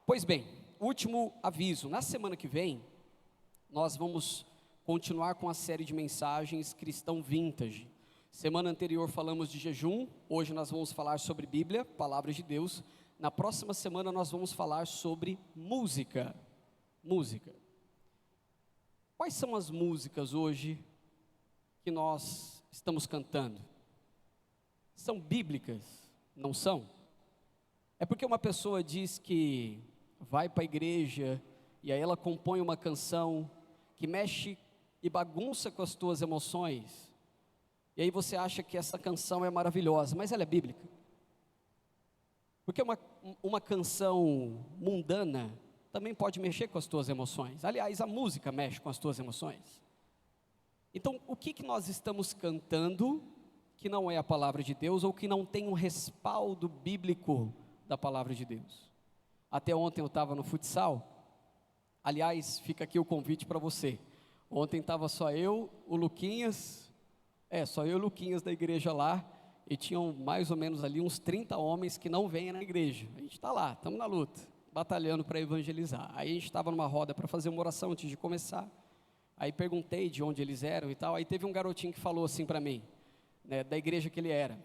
Pois bem, último aviso, na semana que vem, nós vamos continuar com a série de mensagens Cristão Vintage. Semana anterior falamos de jejum, hoje nós vamos falar sobre Bíblia, Palavras de Deus. Na próxima semana nós vamos falar sobre música. Quais são as músicas hoje que nós estamos cantando? São bíblicas? Não são? É porque uma pessoa diz que vai para a igreja e aí ela compõe uma canção que mexe e bagunça com as tuas emoções, e aí você acha que essa canção é maravilhosa, mas ela é bíblica? Porque uma canção mundana também pode mexer com as tuas emoções. Aliás, a música mexe com as tuas emoções. Então, o que nós estamos cantando que não é a palavra de Deus, ou que não tem um respaldo bíblico da palavra de Deus? Até ontem eu estava no futsal. Aliás, fica aqui o convite para você. Ontem estava só eu, o Luquinhas, só eu e o Luquinhas da igreja lá, e tinham mais ou menos ali uns 30 homens que não vêm na igreja. A gente está lá, estamos na luta, batalhando para evangelizar. Aí a gente estava numa roda para fazer uma oração antes de começar. Aí perguntei de onde eles eram e tal. Aí teve um garotinho que falou assim para mim, né, da igreja que ele era.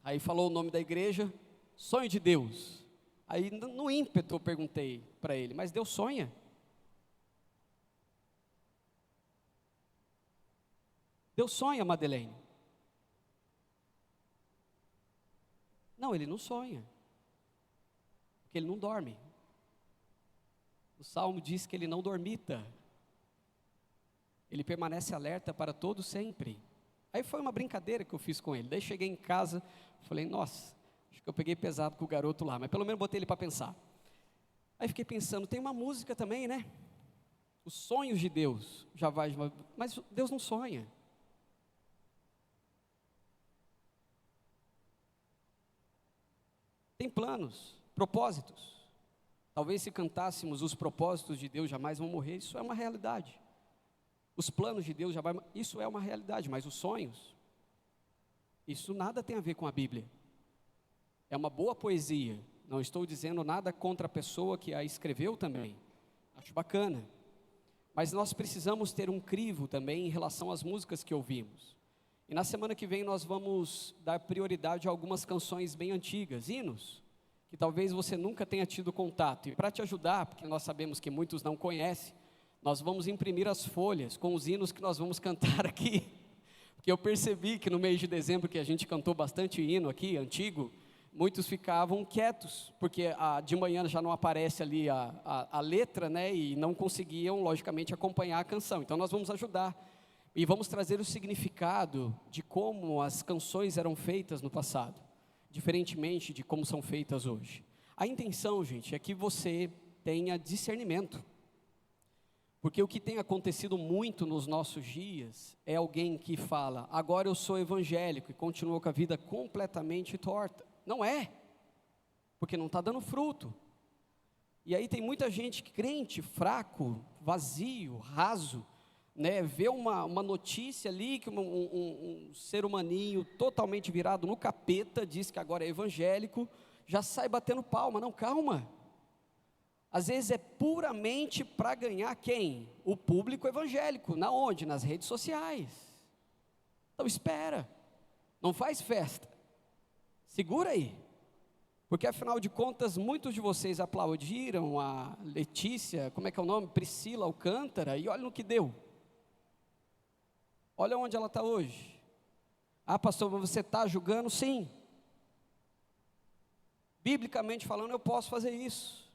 Aí falou o nome da igreja, Sonho de Deus. Aí no ímpeto eu perguntei para ele, mas Deus sonha? Deus sonha, Madeleine? Não, ele não sonha, porque ele não dorme. O Salmo diz que ele não dormita, ele permanece alerta para todo sempre. Aí foi uma brincadeira que eu fiz com ele. Daí cheguei em casa, falei, nossa, acho que eu peguei pesado com o garoto lá, mas pelo menos botei ele para pensar. Aí fiquei pensando, tem uma música também, né? Os sonhos de Deus, mas Deus não sonha. Tem planos, propósitos. Talvez se cantássemos os propósitos de Deus jamais vão morrer, isso é uma realidade. Os planos de Deus jamais, isso é uma realidade, mas os sonhos, isso nada tem a ver com a Bíblia. É uma boa poesia, não estou dizendo nada contra a pessoa que a escreveu também, acho bacana. Mas nós precisamos ter um crivo também em relação às músicas que ouvimos. E na semana que vem nós vamos dar prioridade a algumas canções bem antigas, hinos, que talvez você nunca tenha tido contato. E para te ajudar, porque nós sabemos que muitos não conhecem, nós vamos imprimir as folhas com os hinos que nós vamos cantar aqui. Porque eu percebi que no mês de dezembro, que a gente cantou bastante hino aqui, antigo, muitos ficavam quietos, porque de manhã já não aparece ali a letra, né, e não conseguiam, logicamente, acompanhar a canção. Então nós vamos ajudar. E vamos trazer o significado de como as canções eram feitas no passado, diferentemente de como são feitas hoje. A intenção, gente, é que você tenha discernimento, porque o que tem acontecido muito nos nossos dias é alguém que fala, agora eu sou evangélico, e continua com a vida completamente torta. Não é, porque não está dando fruto. E aí tem muita gente crente, fraco, vazio, raso, né, vê uma notícia ali que um ser humaninho totalmente virado no capeta, diz que agora é evangélico, já sai batendo palma. Não, calma, às vezes é puramente para ganhar quem? O público evangélico. Na onde? Nas redes sociais. Então espera, não faz festa, segura aí, porque afinal de contas muitos de vocês aplaudiram a Letícia, como é que é o nome? Priscila Alcântara, e olha no que deu. Olha onde ela está hoje. Ah, pastor, você está julgando? Sim. Biblicamente falando, eu posso fazer isso.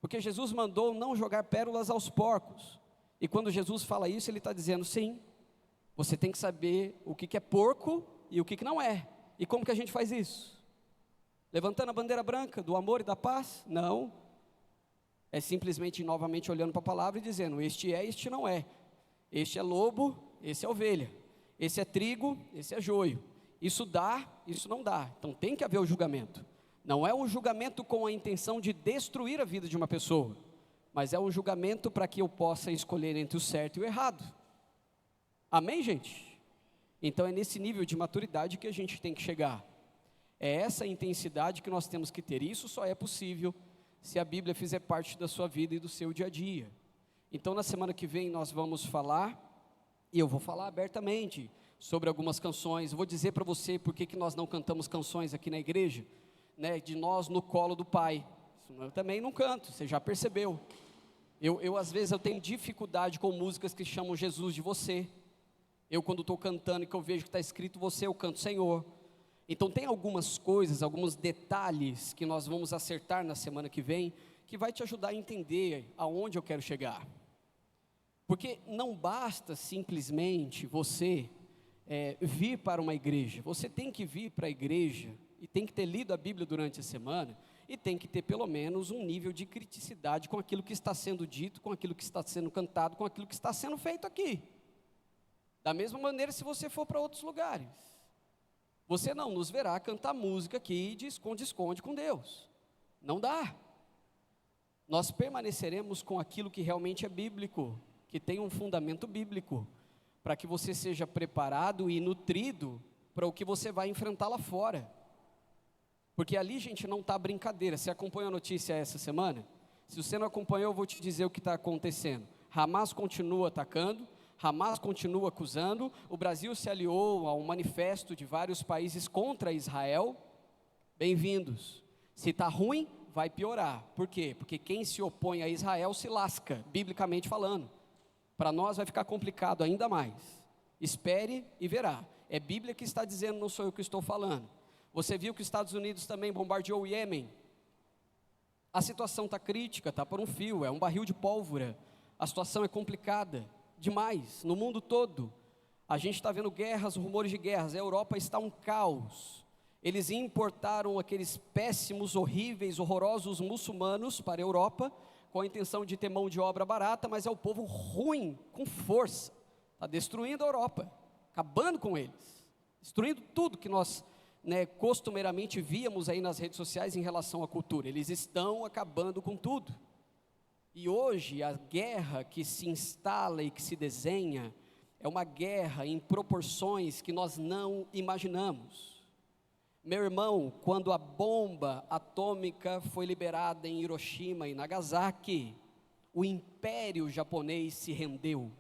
Porque Jesus mandou não jogar pérolas aos porcos. E quando Jesus fala isso, ele está dizendo, sim, você tem que saber o que é porco e o que não é. E como que a gente faz isso? Levantando a bandeira branca do amor e da paz? Não. É simplesmente novamente olhando para a palavra e dizendo, este é, este não é. Este é lobo, esse é ovelha, esse é trigo, esse é joio, isso dá, isso não dá. Então tem que haver o julgamento. Não é um julgamento com a intenção de destruir a vida de uma pessoa, mas é um julgamento para que eu possa escolher entre o certo e o errado. Amém, gente? Então é nesse nível de maturidade que a gente tem que chegar. É essa intensidade que nós temos que ter. Isso só é possível se a Bíblia fizer parte da sua vida e do seu dia a dia. Então, na semana que vem nós vamos falar, e eu vou falar abertamente sobre algumas canções. Vou dizer para você por que nós não cantamos canções aqui na igreja, né, de nós no colo do Pai. Eu também não canto, você já percebeu. Às vezes eu tenho dificuldade com músicas que chamam Jesus de você. Eu, quando estou cantando e que eu vejo que está escrito você, eu canto Senhor. Então tem algumas coisas, alguns detalhes que nós vamos acertar na semana que vem, que vai te ajudar a entender aonde eu quero chegar. Porque não basta simplesmente você vir para uma igreja. Você tem que vir para a igreja e tem que ter lido a Bíblia durante a semana e tem que ter pelo menos um nível de criticidade com aquilo que está sendo dito, com aquilo que está sendo cantado, com aquilo que está sendo feito aqui. Da mesma maneira, se você for para outros lugares, você não nos verá cantar música aqui de esconde-esconde com Deus. Não dá. Nós permaneceremos com aquilo que realmente é bíblico, que tem um fundamento bíblico, para que você seja preparado e nutrido para o que você vai enfrentar lá fora. Porque ali, gente, não está brincadeira. Você acompanhou a notícia essa semana? Se você não acompanhou, eu vou te dizer o que está acontecendo. Hamas continua atacando, Hamas continua acusando, o Brasil se aliou a um manifesto de vários países contra Israel. Bem-vindos. Se está ruim, vai piorar. Por quê? Porque quem se opõe a Israel se lasca, biblicamente falando. Para nós vai ficar complicado ainda mais. Espere e verá. É Bíblia que está dizendo, não sou eu que estou falando. Você viu que os Estados Unidos também bombardeou o Iêmen. A situação está crítica, está por um fio, é um barril de pólvora. A situação é complicada demais, no mundo todo. A gente está vendo guerras, rumores de guerras. A Europa está um caos. Eles importaram aqueles péssimos, horríveis, horrorosos muçulmanos para a Europa, com a intenção de ter mão de obra barata, mas é o povo ruim, com força, está destruindo a Europa, acabando com eles, destruindo tudo que nós, costumeiramente víamos aí nas redes sociais em relação à cultura. Eles estão acabando com tudo, e hoje a guerra que se instala e que se desenha, é uma guerra em proporções que nós não imaginamos. Meu irmão, quando a bomba atômica foi liberada em Hiroshima e Nagasaki, o império japonês se rendeu.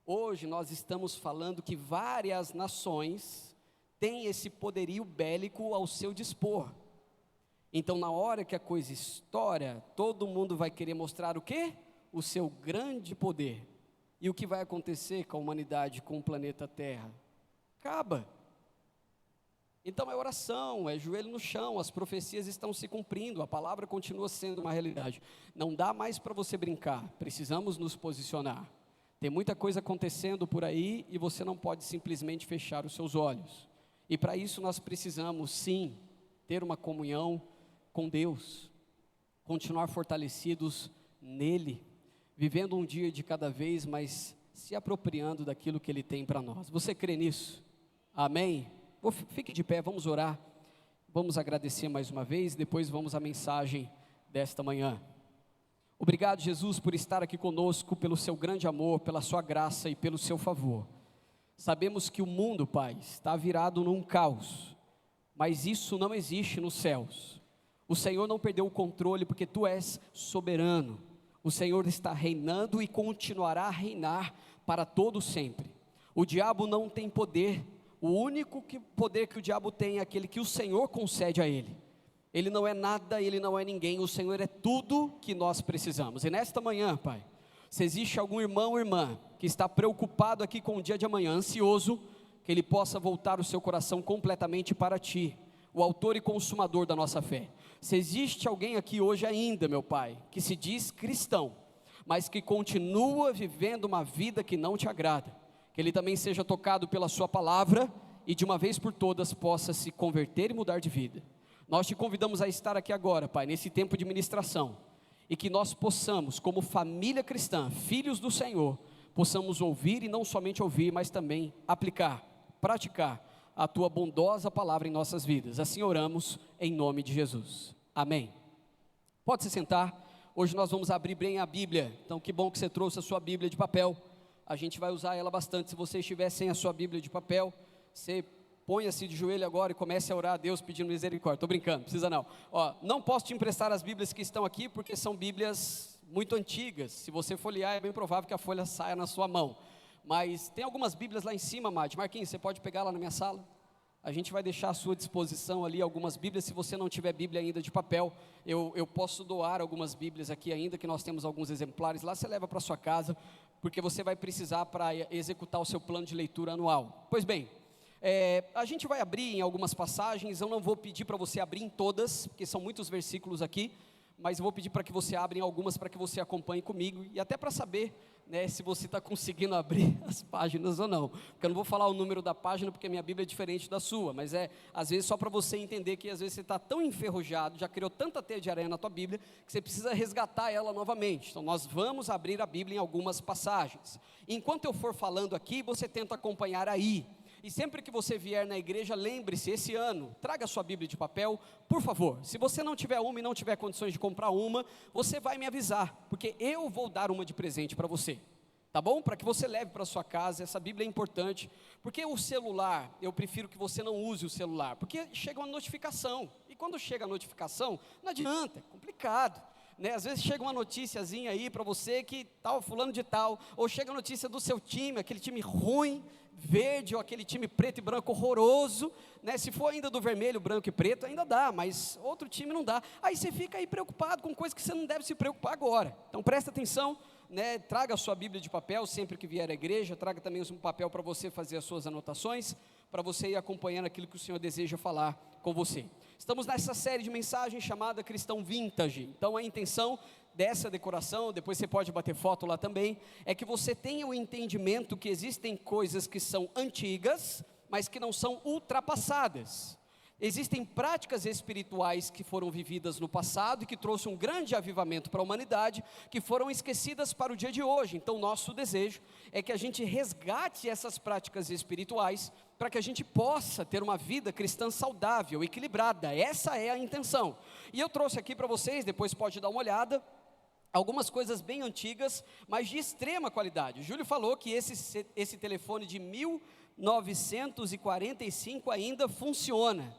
Hoje nós estamos falando que várias nações têm esse poderio bélico ao seu dispor. Então, na hora que a coisa estoura, todo mundo vai querer mostrar o quê? O seu grande poder. E o que vai acontecer com a humanidade, com o planeta Terra? Acaba. Então é oração, é joelho no chão, as profecias estão se cumprindo, a palavra continua sendo uma realidade. Não dá mais para você brincar, precisamos nos posicionar. Tem muita coisa acontecendo por aí e você não pode simplesmente fechar os seus olhos. E para isso nós precisamos sim ter uma comunhão com Deus, continuar fortalecidos nele, vivendo um dia de cada vez, mas se apropriando daquilo que Ele tem para nós. Você crê nisso? Amém? Fique de pé, vamos orar, vamos agradecer mais uma vez, depois vamos à mensagem desta manhã. Obrigado, Jesus, por estar aqui conosco, pelo seu grande amor, pela sua graça e pelo seu favor. Sabemos que o mundo, Pai, está virado num caos, mas isso não existe nos céus. O Senhor não perdeu o controle porque Tu és soberano. O Senhor está reinando e continuará a reinar para todo sempre. O diabo não tem poder. O único poder que o diabo tem é aquele que o Senhor concede a ele. Ele não é nada, ele não é ninguém, o Senhor é tudo que nós precisamos. E nesta manhã, Pai, se existe algum irmão ou irmã que está preocupado aqui com o dia de amanhã, ansioso, que ele possa voltar o seu coração completamente para Ti, o autor e consumador da nossa fé. Se existe alguém aqui hoje ainda, meu Pai, que se diz cristão, mas que continua vivendo uma vida que não Te agrada, que ele também seja tocado pela Sua palavra e de uma vez por todas possa se converter e mudar de vida. Nós Te convidamos a estar aqui agora, Pai, nesse tempo de ministração, e que nós possamos, como família cristã, filhos do Senhor, possamos ouvir e não somente ouvir, mas também aplicar, praticar a Tua bondosa palavra em nossas vidas. Assim oramos em nome de Jesus. Amém. Pode se sentar. Hoje nós vamos abrir bem a Bíblia. Então que bom que você trouxe a sua Bíblia de papel. A gente vai usar ela bastante. Se você estiver sem a sua Bíblia de papel, você ponha-se de joelho agora e comece a orar a Deus pedindo misericórdia. Estou brincando, não precisa não. Não posso te emprestar as Bíblias que estão aqui, porque são Bíblias muito antigas. Se você folhear, é bem provável que a folha saia na sua mão. Mas tem algumas Bíblias lá em cima, Madi. Marquinhos, você pode pegar lá na minha sala? A gente vai deixar à sua disposição ali algumas Bíblias. Se você não tiver Bíblia ainda de papel, eu posso doar algumas Bíblias aqui ainda, que nós temos alguns exemplares lá. Você leva para sua casa, porque você vai precisar para executar o seu plano de leitura anual. Pois bem, a gente vai abrir em algumas passagens. Eu não vou pedir para você abrir em todas, porque são muitos versículos aqui, mas eu vou pedir para que você abra em algumas, para que você acompanhe comigo, e até para saber, né, se você está conseguindo abrir as páginas ou não, porque eu não vou falar o número da página, porque a minha Bíblia é diferente da sua, mas às vezes só para você entender que às vezes você está tão enferrujado, já criou tanta teia de aranha na tua Bíblia, que você precisa resgatar ela novamente. Então nós vamos abrir a Bíblia em algumas passagens. Enquanto eu for falando aqui, você tenta acompanhar aí. E sempre que você vier na igreja, lembre-se, esse ano, traga a sua Bíblia de papel, por favor. Se você não tiver uma e não tiver condições de comprar uma, você vai me avisar, porque eu vou dar uma de presente para você, tá bom? Para que você leve para sua casa. Essa Bíblia é importante, porque o celular, eu prefiro que você não use o celular, porque chega uma notificação, e quando chega a notificação, não adianta, é complicado. Às vezes chega uma noticiazinha aí para você que tal, fulano de tal, ou chega a notícia do seu time, aquele time ruim, verde, ou aquele time preto e branco horroroso, se for ainda do vermelho, branco e preto, ainda dá, mas outro time não dá. Aí você fica aí preocupado com coisas que você não deve se preocupar agora. Então presta atenção, traga a sua Bíblia de papel sempre que vier à igreja, traga também um papel para você fazer as suas anotações, para você ir acompanhando aquilo que o Senhor deseja falar com você. Estamos nessa série de mensagens chamada Cristão Vintage. Então a intenção dessa decoração, depois você pode bater foto lá também, é que você tenha o entendimento que existem coisas que são antigas, mas que não são ultrapassadas. Existem práticas espirituais que foram vividas no passado e que trouxe um grande avivamento para a humanidade, que foram esquecidas para o dia de hoje. Então nosso desejo é que a gente resgate essas práticas espirituais, para que a gente possa ter uma vida cristã saudável, equilibrada. Essa é a intenção. E eu trouxe aqui para vocês, depois pode dar uma olhada, algumas coisas bem antigas, mas de extrema qualidade. O Júlio falou que esse telefone de 1945 ainda funciona.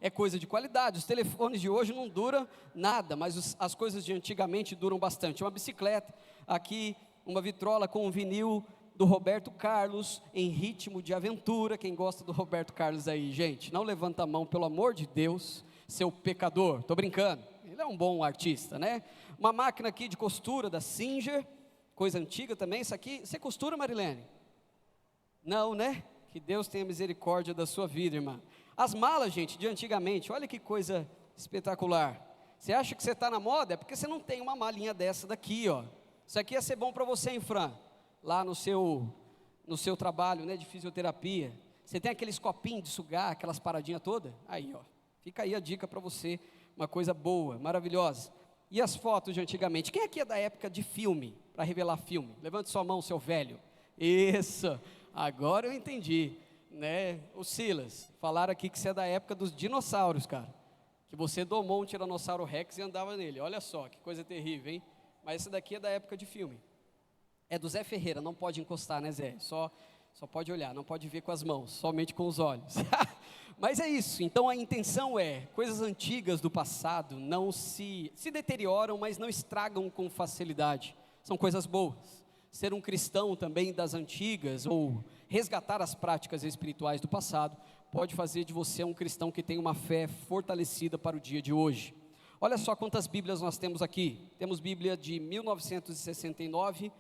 É coisa de qualidade. Os telefones de hoje não duram nada, mas as coisas de antigamente duram bastante. Uma bicicleta, aqui uma vitrola com um vinil do Roberto Carlos, em ritmo de aventura. Quem gosta do Roberto Carlos aí, gente, não levanta a mão, pelo amor de Deus, seu pecador. Estou brincando, ele é um bom artista, né? Uma máquina aqui de costura da Singer, coisa antiga também. Isso aqui, você costura, Marilene? Não, né? Que Deus tenha misericórdia da sua vida, irmã. As malas, gente, de antigamente, olha que coisa espetacular. Você acha que você está na moda? É porque você não tem uma malinha dessa daqui, ó. Isso aqui ia ser bom para você, hein, Fran? Lá no seu trabalho, de fisioterapia. Você tem aqueles copinhos de sugar, aquelas paradinhas todas? Aí, ó, fica aí a dica para você, uma coisa boa, maravilhosa. E as fotos de antigamente? Quem aqui é da época de filme, para revelar filme? Levante sua mão, seu velho. Isso, agora eu entendi. O Silas, falaram aqui que você é da época dos dinossauros, cara, que você domou um Tiranossauro Rex e andava nele. Olha só, que coisa terrível, hein? Mas esse daqui é da época de filme. É do Zé Ferreira, não pode encostar, né, Zé? Só pode olhar, não pode ver com as mãos, somente com os olhos. Mas é isso. Então a intenção é, coisas antigas do passado não se deterioram, mas não estragam com facilidade. São coisas boas. Ser um cristão também das antigas, ou resgatar as práticas espirituais do passado, pode fazer de você um cristão que tem uma fé fortalecida para o dia de hoje. Olha só quantas Bíblias nós temos aqui. Temos Bíblia de 1969,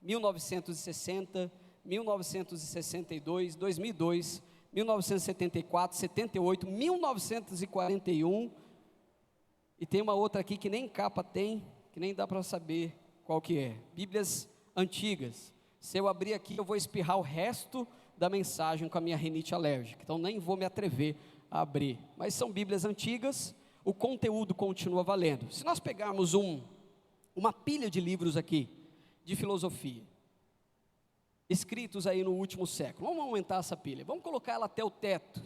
1960, 1962, 2002, 1974, 78, 1941, e tem uma outra aqui que nem capa tem, que nem dá para saber qual que é. Bíblias antigas. Se eu abrir aqui, eu vou espirrar o resto da mensagem com a minha rinite alérgica, então nem vou me atrever a abrir. Mas são Bíblias antigas, o conteúdo continua valendo. Se nós pegarmos uma pilha de livros aqui, de filosofia, escritos aí no último século, vamos aumentar essa pilha, vamos colocar ela até o teto,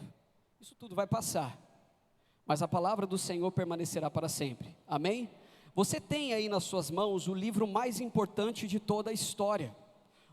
isso tudo vai passar, mas a palavra do Senhor permanecerá para sempre, amém? Você tem aí nas suas mãos o livro mais importante de toda a história,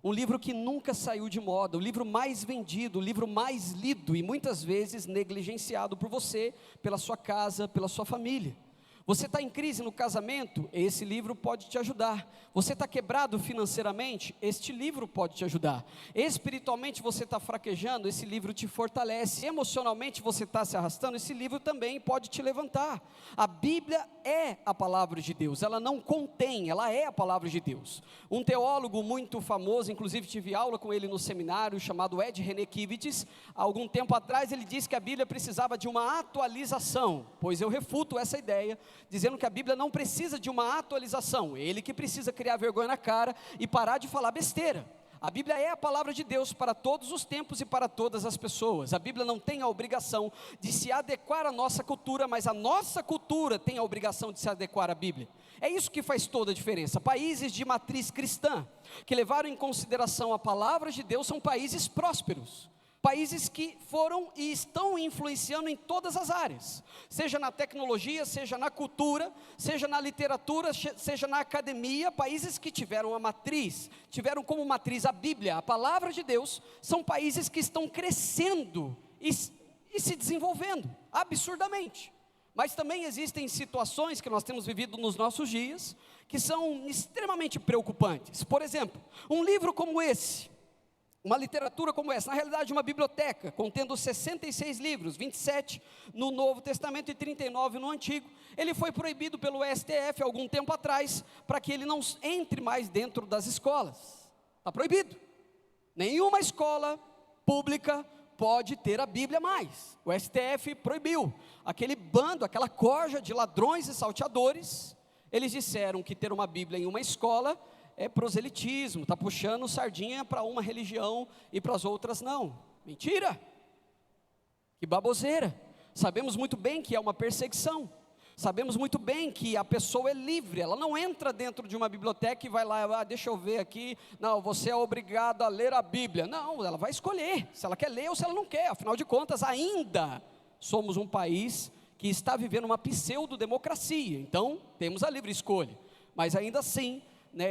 um livro que nunca saiu de moda, o livro mais vendido, o livro mais lido e muitas vezes negligenciado por você, pela sua casa, pela sua família. Você está em crise no casamento? Esse livro pode te ajudar. Você está quebrado financeiramente? Este livro pode te ajudar. Espiritualmente você está fraquejando? Esse livro te fortalece. Emocionalmente você está se arrastando? Esse livro também pode te levantar. A Bíblia é a palavra de Deus, ela não contém, ela é a palavra de Deus. Um teólogo muito famoso, inclusive tive aula com ele no seminário, chamado Ed Renekiewicz, há algum tempo atrás ele disse que a Bíblia precisava de uma atualização, pois eu refuto essa ideia, dizendo que a Bíblia não precisa de uma atualização, ele que precisa criar vergonha na cara e parar de falar besteira. A Bíblia é a palavra de Deus para todos os tempos e para todas as pessoas. A Bíblia não tem a obrigação de se adequar à nossa cultura, mas a nossa cultura tem a obrigação de se adequar à Bíblia. É isso que faz toda a diferença. Países de matriz cristã, que levaram em consideração a palavra de Deus, são países prósperos. Países que foram e estão influenciando em todas as áreas, seja na tecnologia, seja na cultura, seja na literatura, seja na academia. Países que tiveram a matriz, tiveram como matriz a Bíblia, a palavra de Deus, são países que estão crescendo e se desenvolvendo absurdamente. Mas também existem situações que nós temos vivido nos nossos dias, que são extremamente preocupantes. Por exemplo, um livro como esse, uma literatura como essa, na realidade uma biblioteca, contendo 66 livros, 27 no Novo Testamento e 39 no Antigo, ele foi proibido pelo STF há algum tempo atrás, para que ele não entre mais dentro das escolas. Está proibido. Nenhuma escola pública pode ter a Bíblia mais. O STF proibiu. Aquele bando, aquela corja de ladrões e salteadores, eles disseram que ter uma Bíblia em uma escola é proselitismo, está puxando sardinha para uma religião e para as outras não. Mentira! Que baboseira! Sabemos muito bem que é uma perseguição, sabemos muito bem que a pessoa é livre, ela não entra dentro de uma biblioteca e vai lá, deixa eu ver aqui, não, você é obrigado a ler a Bíblia. Não, ela vai escolher, se ela quer ler ou se ela não quer. Afinal de contas, ainda somos um país que está vivendo uma pseudo-democracia, então temos a livre escolha, mas ainda assim,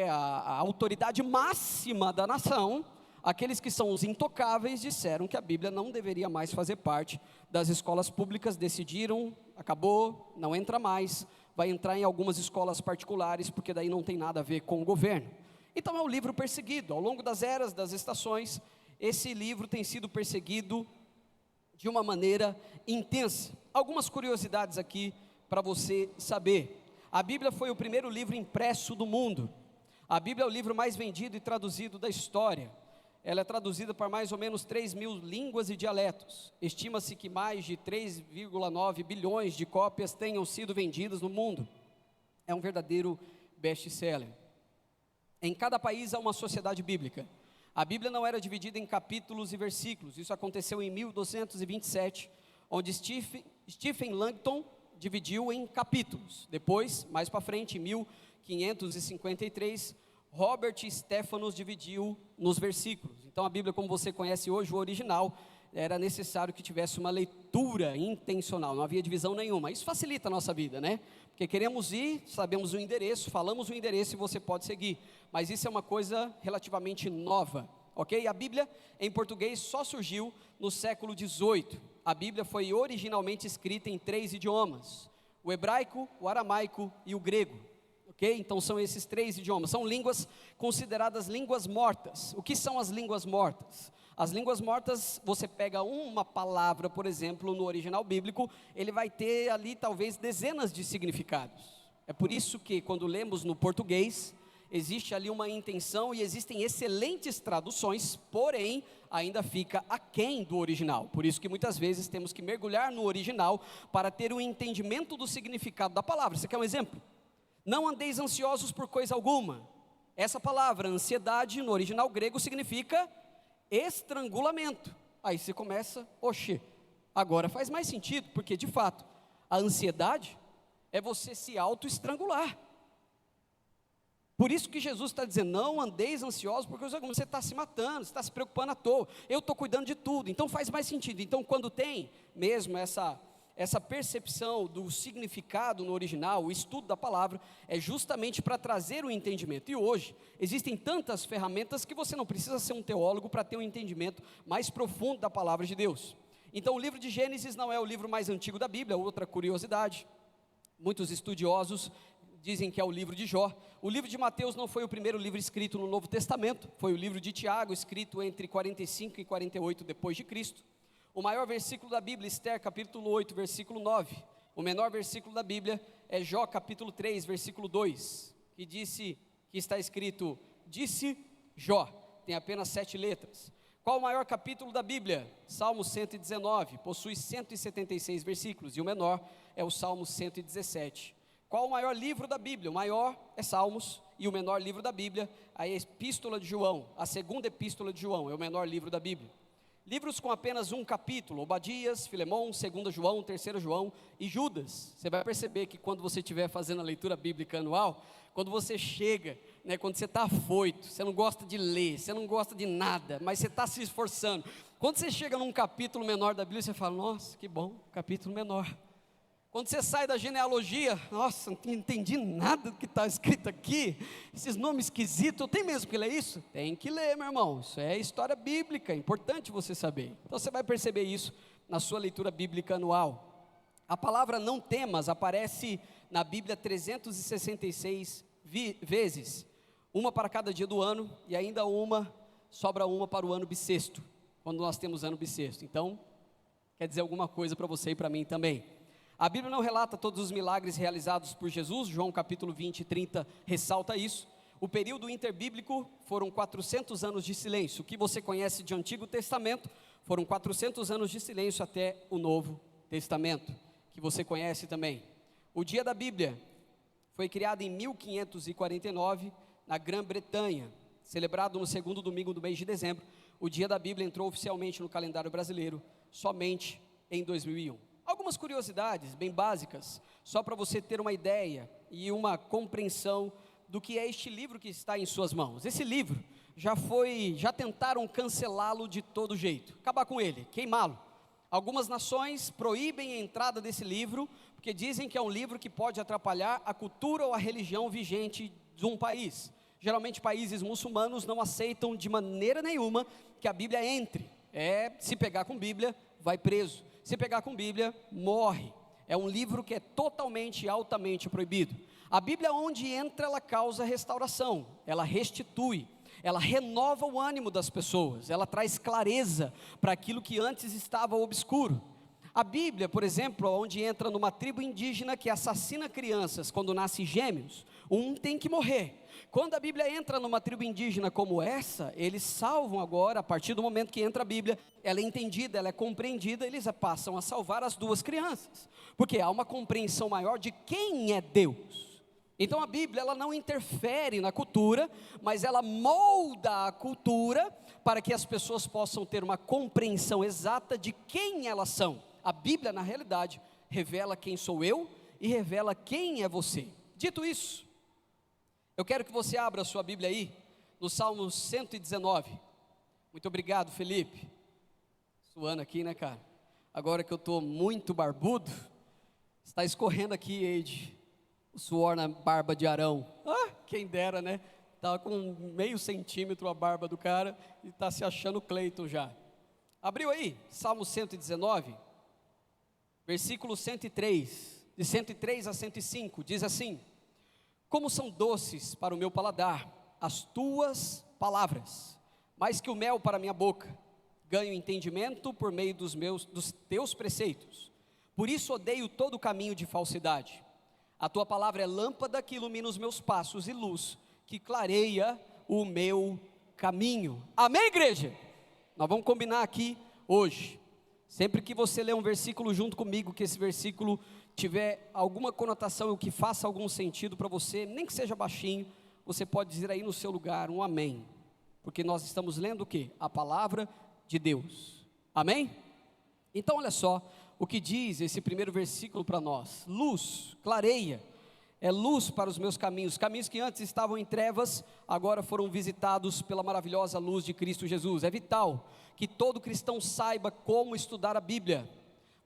a autoridade máxima da nação, aqueles que são os intocáveis, disseram que a Bíblia não deveria mais fazer parte das escolas públicas, decidiram, acabou, não entra mais, vai entrar em algumas escolas particulares, porque daí não tem nada a ver com o governo. Então é um livro perseguido, ao longo das eras, das estações, esse livro tem sido perseguido de uma maneira intensa. Algumas curiosidades aqui para você saber. A Bíblia foi o primeiro livro impresso do mundo. A Bíblia é o livro mais vendido e traduzido da história. Ela é traduzida para mais ou menos 3.000 línguas e dialetos. Estima-se que mais de 3,9 bilhões de cópias tenham sido vendidas no mundo. É um verdadeiro best-seller. Em cada país há uma sociedade bíblica. A Bíblia não era dividida em capítulos e versículos. Isso aconteceu em 1227, onde Stephen Langton dividiu em capítulos. Depois, mais para frente, em 1553, Robert Stephanus dividiu nos versículos. Então a Bíblia, como você conhece hoje, o original, era necessário que tivesse uma leitura intencional, não havia divisão nenhuma. Isso facilita a nossa vida, né? Porque queremos ir, sabemos o endereço, falamos o endereço e você pode seguir. Mas isso é uma coisa relativamente nova, ok? A Bíblia em português só surgiu no século XVIII. A Bíblia foi originalmente escrita em 3 idiomas: o hebraico, o aramaico e o grego. Okay? Então são esses 3 idiomas, são línguas consideradas línguas mortas. O que são as línguas mortas? As línguas mortas, você pega uma palavra, por exemplo, no original bíblico, ele vai ter ali talvez dezenas de significados. É por isso que quando lemos no português, existe ali uma intenção e existem excelentes traduções, porém ainda fica aquém do original. Por isso que muitas vezes temos que mergulhar no original para ter o entendimento do significado da palavra. Você quer um exemplo? Não andeis ansiosos por coisa alguma. Essa palavra, ansiedade, no original grego, significa estrangulamento. Aí você começa, agora faz mais sentido, porque de fato, a ansiedade é você se auto-estrangular. Por isso que Jesus está dizendo, não andeis ansiosos por coisa alguma. Você está se matando, você está se preocupando à toa. Eu estou cuidando de tudo, então faz mais sentido. Então quando tem mesmo essa percepção do significado no original, o estudo da palavra, é justamente para trazer o entendimento. E hoje, existem tantas ferramentas que você não precisa ser um teólogo para ter um entendimento mais profundo da palavra de Deus. Então, o livro de Gênesis não é o livro mais antigo da Bíblia, outra curiosidade. Muitos estudiosos dizem que é o livro de Jó. O livro de Mateus não foi o primeiro livro escrito no Novo Testamento, foi o livro de Tiago, escrito entre 45 e 48 depois de Cristo. O maior versículo da Bíblia, Esther, capítulo 8, versículo 9. O menor versículo da Bíblia é Jó, capítulo 3, versículo 2, que está escrito, disse Jó, tem apenas 7 letras. Qual o maior capítulo da Bíblia? Salmo 119, possui 176 versículos, e o menor é o Salmo 117. Qual o maior livro da Bíblia? O maior é Salmos, e o menor livro da Bíblia, a Epístola de João, a segunda Epístola de João, é o menor livro da Bíblia. Livros com apenas um capítulo, Obadias, Filemão, 2 João, 3 João e Judas. Você vai perceber que quando você estiver fazendo a leitura bíblica anual, quando você chega, quando você está afoito, você não gosta de ler, você não gosta de nada, mas você está se esforçando. Quando você chega num capítulo menor da Bíblia, você fala, nossa, que bom, capítulo menor. Quando você sai da genealogia, nossa, não entendi nada do que está escrito aqui, esses nomes esquisitos, eu tenho mesmo que ler isso? Tem que ler, meu irmão, isso é história bíblica, é importante você saber. Então você vai perceber isso na sua leitura bíblica anual. A palavra não temas aparece na Bíblia 366 vezes, uma para cada dia do ano, e ainda sobra uma para o ano bissexto, quando nós temos ano bissexto. Então, quer dizer alguma coisa para você e para mim também. A Bíblia não relata todos os milagres realizados por Jesus, João capítulo 20 e 30 ressalta isso. O período interbíblico foram 400 anos de silêncio. O que você conhece de Antigo Testamento foram 400 anos de silêncio até o Novo Testamento, que você conhece também. O Dia da Bíblia foi criado em 1549 na Grã-Bretanha, celebrado no segundo domingo do mês de dezembro. O Dia da Bíblia entrou oficialmente no calendário brasileiro somente em 2001. Algumas curiosidades bem básicas, só para você ter uma ideia e uma compreensão do que é este livro que está em suas mãos. Esse livro já tentaram cancelá-lo de todo jeito, acabar com ele, queimá-lo. Algumas nações proíbem a entrada desse livro, porque dizem que é um livro que pode atrapalhar a cultura ou a religião vigente de um país. Geralmente países muçulmanos não aceitam de maneira nenhuma que a Bíblia entre. Se pegar com Bíblia, vai preso. Se pegar com Bíblia, morre. É um livro que é totalmente, altamente proibido. A Bíblia, onde entra, ela causa restauração, ela restitui, ela renova o ânimo das pessoas, ela traz clareza para aquilo que antes estava obscuro. A Bíblia, por exemplo, onde entra numa tribo indígena que assassina crianças quando nascem gêmeos, um tem que morrer. Quando a Bíblia entra numa tribo indígena como essa, eles salvam agora, a partir do momento que entra a Bíblia, ela é entendida, ela é compreendida, eles passam a salvar as 2 crianças, porque há uma compreensão maior de quem é Deus. Então a Bíblia, ela não interfere na cultura, mas ela molda a cultura para que as pessoas possam ter uma compreensão exata de quem elas são. A Bíblia, na realidade, revela quem sou eu e revela quem é você. Dito isso, eu quero que você abra a sua Bíblia aí, no Salmo 119. Muito obrigado, Felipe. Suando aqui, né, cara? Agora que eu estou muito barbudo, está escorrendo aqui, Eide, o suor na barba de Arão. Quem dera, né? Estava com meio centímetro a barba do cara e está se achando Cleiton já. Abriu aí, Salmo 119, versículo 103, de 103 a 105, diz assim: como são doces para o meu paladar as tuas palavras, mais que o mel para a minha boca, ganho entendimento por meio dos teus preceitos. Por isso odeio todo caminho de falsidade. A tua palavra é lâmpada que ilumina os meus passos e luz que clareia o meu caminho. Amém, igreja? Nós vamos combinar aqui hoje. Sempre que você ler um versículo junto comigo, que esse versículo tiver alguma conotação, que faça algum sentido para você, nem que seja baixinho, você pode dizer aí no seu lugar um amém, porque nós estamos lendo o quê? A palavra de Deus. Amém? Então olha só o que diz esse primeiro versículo para nós: luz, clareia, é luz para os meus caminhos. Caminhos que antes estavam em trevas, agora foram visitados pela maravilhosa luz de Cristo Jesus. É vital que todo cristão saiba como estudar a Bíblia.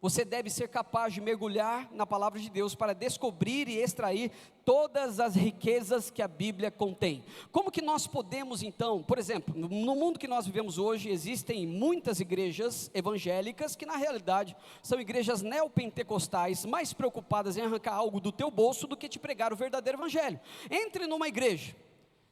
Você deve ser capaz de mergulhar na palavra de Deus para descobrir e extrair todas as riquezas que a Bíblia contém. Como que nós podemos então, por exemplo, no mundo que nós vivemos hoje, existem muitas igrejas evangélicas que na realidade são igrejas neopentecostais, mais preocupadas em arrancar algo do teu bolso do que te pregar o verdadeiro evangelho. Entre numa igreja.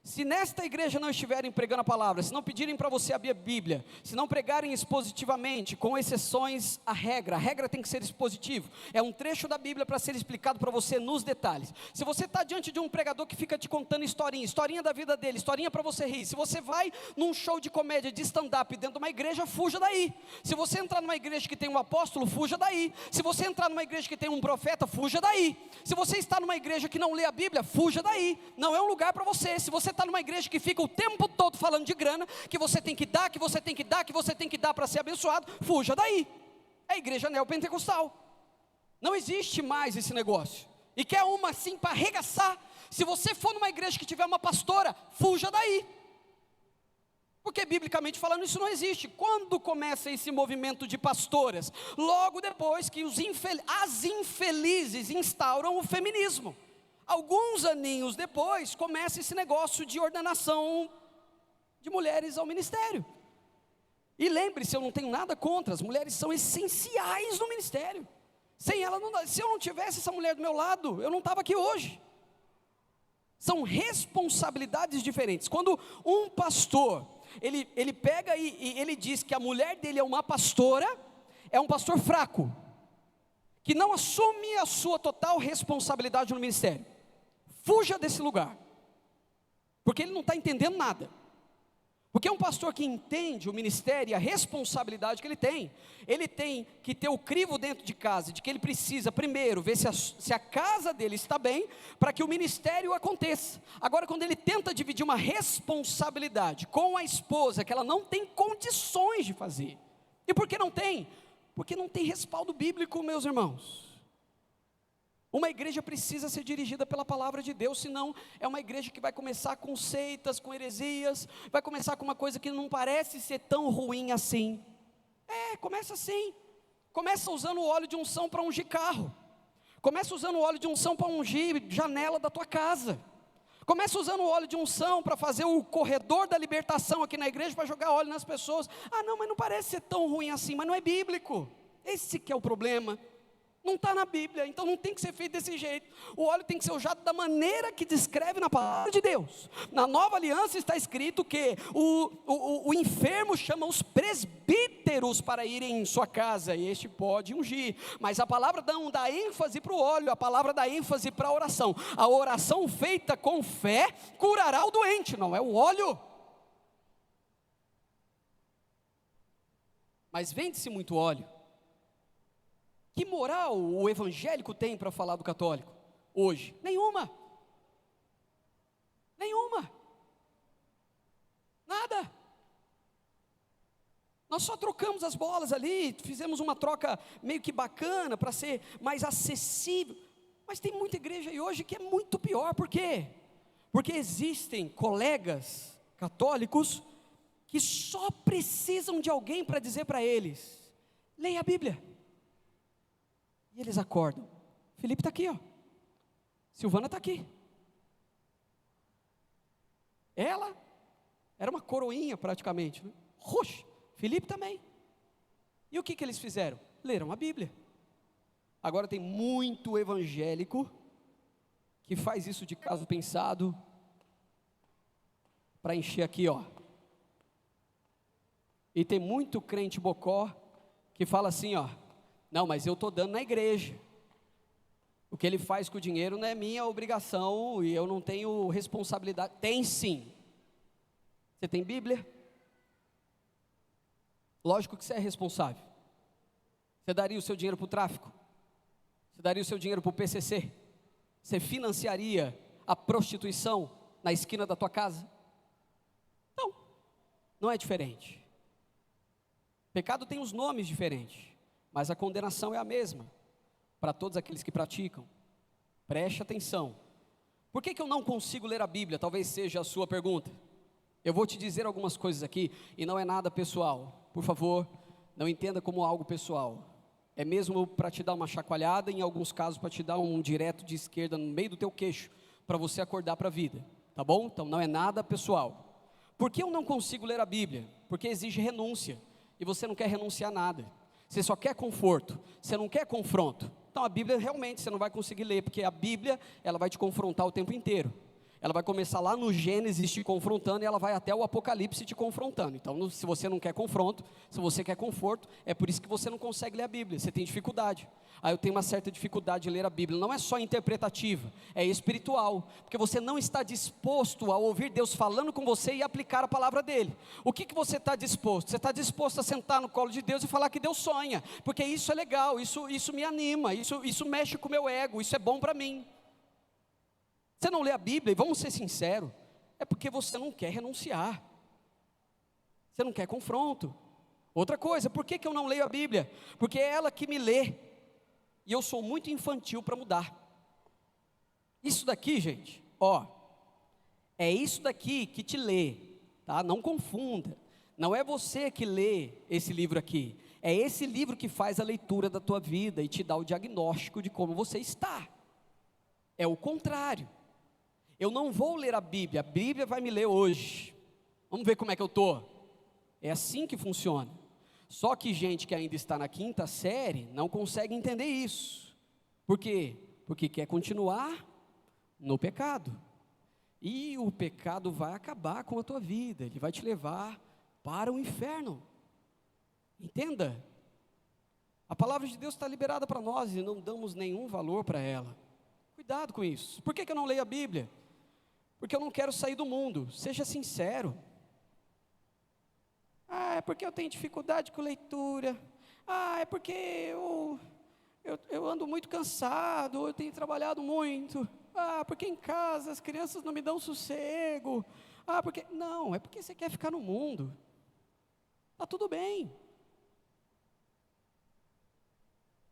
Se nesta igreja não estiverem pregando a palavra, se não pedirem para você abrir a Bíblia, se não pregarem expositivamente, com exceções a regra tem que ser expositivo, é um trecho da Bíblia para ser explicado para você nos detalhes. Se você está diante de um pregador que fica te contando historinha da vida dele, historinha para você rir, se você vai num show de comédia, de stand-up dentro de uma igreja, fuja daí. Se você entrar numa igreja que tem um apóstolo, fuja daí. Se você entrar numa igreja que tem um profeta, fuja daí. Se você está numa igreja que não lê a Bíblia, fuja daí. Não é um lugar para você. Se você está numa igreja que fica o tempo todo falando de grana, que você tem que dar, que você tem que dar, que você tem que dar para ser abençoado, fuja daí. É a igreja neopentecostal. Não existe mais esse negócio. E quer uma assim para arregaçar. Se você for numa igreja que tiver uma pastora, fuja daí. Porque biblicamente falando isso não existe. Quando começa esse movimento de pastoras? Logo depois que as infelizes instauram o feminismo. Alguns aninhos depois, começa esse negócio de ordenação de mulheres ao ministério. E lembre-se, eu não tenho nada contra, as mulheres são essenciais no ministério. Sem ela, se eu não tivesse essa mulher do meu lado, eu não estava aqui hoje. São responsabilidades diferentes. Quando um pastor, ele pega e ele diz que a mulher dele é uma pastora, é um pastor fraco, que não assume a sua total responsabilidade no ministério. Fuja desse lugar, porque ele não está entendendo nada. Porque um pastor que entende o ministério e a responsabilidade que ele tem que ter o crivo dentro de casa, de que ele precisa primeiro ver se a casa dele está bem, para que o ministério aconteça. Agora, quando ele tenta dividir uma responsabilidade com a esposa, que ela não tem condições de fazer. E por que não tem? Porque não tem respaldo bíblico, meus irmãos. Uma igreja precisa ser dirigida pela palavra de Deus, senão é uma igreja que vai começar com seitas, com heresias, vai começar com uma coisa que não parece ser tão ruim assim. Começa assim, começa usando o óleo de unção para ungir carro, começa usando o óleo de unção para ungir janela da tua casa, começa usando o óleo de unção para fazer o corredor da libertação aqui na igreja, para jogar óleo nas pessoas. Não, mas não parece ser tão ruim assim, mas não é bíblico, esse que é o problema. Não está na Bíblia, então não tem que ser feito desse jeito. O óleo tem que ser usado da maneira que descreve na palavra de Deus. Na nova aliança está escrito que o enfermo chama os presbíteros para irem em sua casa, e este pode ungir. Mas a palavra não dá ênfase para o óleo, a palavra dá ênfase para a oração. A oração feita com fé curará o doente, não é o óleo. Mas vende-se muito óleo. Que moral o evangélico tem para falar do católico hoje? Nenhuma. Nada. Nós só trocamos as bolas ali, fizemos uma troca meio que bacana para ser mais acessível. Mas tem muita igreja aí hoje que é muito pior. Por quê? Porque existem colegas católicos que só precisam de alguém para dizer para eles: leia a Bíblia. E eles acordam. Felipe está aqui, ó. Silvana está aqui. Ela era uma coroinha praticamente, né? Roxa. Felipe também. E o que eles fizeram? Leram a Bíblia. Agora tem muito evangélico que faz isso de caso pensado para encher aqui, ó. E tem muito crente bocó que fala assim, ó: não, mas eu estou dando na igreja. O que ele faz com o dinheiro não é minha obrigação e eu não tenho responsabilidade. Tem sim. Você tem Bíblia? Lógico que você é responsável. Você daria o seu dinheiro para o tráfico? Você daria o seu dinheiro para o PCC? Você financiaria a prostituição na esquina da tua casa? Não, não é diferente. Pecado tem os nomes diferentes, mas a condenação é a mesma para todos aqueles que praticam. Preste atenção. Por que eu não consigo ler a Bíblia? Talvez seja a sua pergunta. Eu vou te dizer algumas coisas aqui, e não é nada pessoal. Por favor, não entenda como algo pessoal. É mesmo para te dar uma chacoalhada, em alguns casos para te dar um direto de esquerda no meio do teu queixo, para você acordar para a vida, tá bom? Então não é nada pessoal. Por que eu não consigo ler a Bíblia? Porque exige renúncia, e você não quer renunciar a nada. Você só quer conforto, você não quer confronto. Então a Bíblia realmente você não vai conseguir ler, porque a Bíblia, ela vai te confrontar o tempo inteiro. Ela vai começar lá no Gênesis te confrontando, e ela vai até o Apocalipse te confrontando. Então, se você não quer confronto, se você quer conforto, é por isso que você não consegue ler a Bíblia, você tem dificuldade. Aí eu tenho uma certa dificuldade de ler a Bíblia, não é só interpretativa, é espiritual, porque você não está disposto a ouvir Deus falando com você e aplicar a palavra dele. O que você está disposto? Você está disposto a sentar no colo de Deus e falar que Deus sonha, porque isso é legal, isso me anima, isso mexe com o meu ego, isso é bom para mim. Você não lê a Bíblia, e vamos ser sinceros, é porque você não quer renunciar, você não quer confronto. Outra coisa, por que eu não leio a Bíblia? Porque é ela que me lê, e eu sou muito infantil para mudar. Isso daqui, gente, é isso daqui que te lê, tá? Não confunda, não é você que lê esse livro aqui, é esse livro que faz a leitura da tua vida e te dá o diagnóstico de como você está. É o contrário. Eu não vou ler a Bíblia vai me ler hoje. Vamos ver como é que eu estou. É assim que funciona. Só que gente que ainda está na 5ª série não consegue entender isso. Por quê? Porque quer continuar no pecado. E o pecado vai acabar com a tua vida, ele vai te levar para o inferno. Entenda? A palavra de Deus está liberada para nós e não damos nenhum valor para ela. Cuidado com isso. Por que eu não leio a Bíblia? Porque eu não quero sair do mundo, seja sincero. É porque eu tenho dificuldade com leitura. É porque eu ando muito cansado, eu tenho trabalhado muito. Porque em casa as crianças não me dão sossego. Porque... Não, é porque você quer ficar no mundo. Está tudo bem.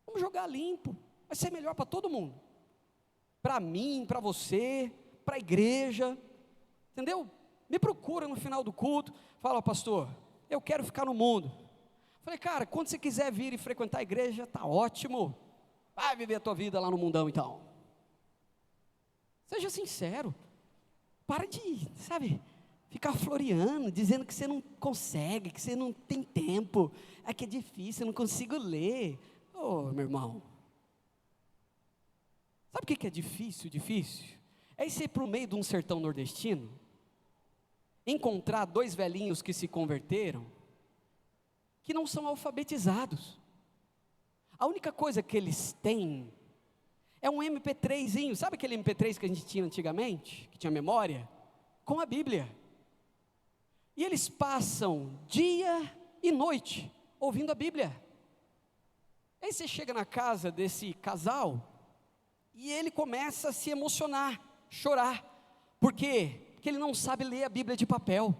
Vamos jogar limpo, vai ser melhor para todo mundo. Para mim, para você, para a igreja, entendeu? Me procura no final do culto, fala, pastor, eu quero ficar no mundo. Falei, cara, quando você quiser vir e frequentar a igreja, está ótimo, vai viver a tua vida lá no mundão então. Seja sincero, para de, ficar floreando, dizendo que você não consegue, que você não tem tempo, que é difícil, eu não consigo ler. Meu irmão, sabe o que é difícil? É você ir para o meio de um sertão nordestino, encontrar 2 velhinhos que se converteram, que não são alfabetizados. A única coisa que eles têm é um MP3zinho, sabe aquele MP3 que a gente tinha antigamente, que tinha memória? Com a Bíblia. E eles passam dia e noite ouvindo a Bíblia. Aí você chega na casa desse casal, e ele começa a se emocionar, chorar. Por quê? Porque ele não sabe ler a Bíblia de papel.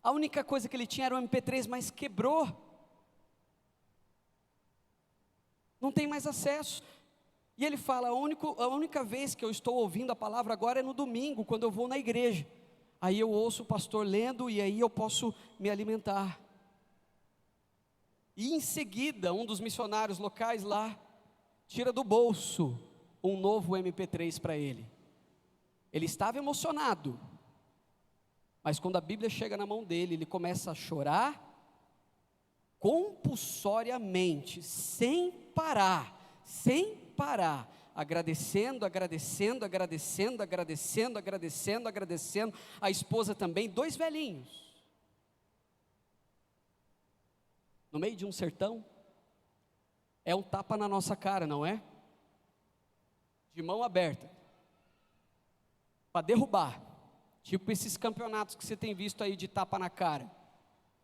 A única coisa que ele tinha era o MP3, mas quebrou. Não tem mais acesso. E ele fala, a única vez que eu estou ouvindo a palavra agora é no domingo, quando eu vou na igreja. Aí eu ouço o pastor lendo, e aí eu posso me alimentar. E em seguida, um dos missionários locais lá, tira do bolso um novo MP3 para ele. Ele estava emocionado, mas quando a Bíblia chega na mão dele, ele começa a chorar compulsoriamente, sem parar, agradecendo, a esposa também, 2 velhinhos, no meio de um sertão. É um tapa na nossa cara, não é? De mão aberta, para derrubar, tipo esses campeonatos que você tem visto aí de tapa na cara,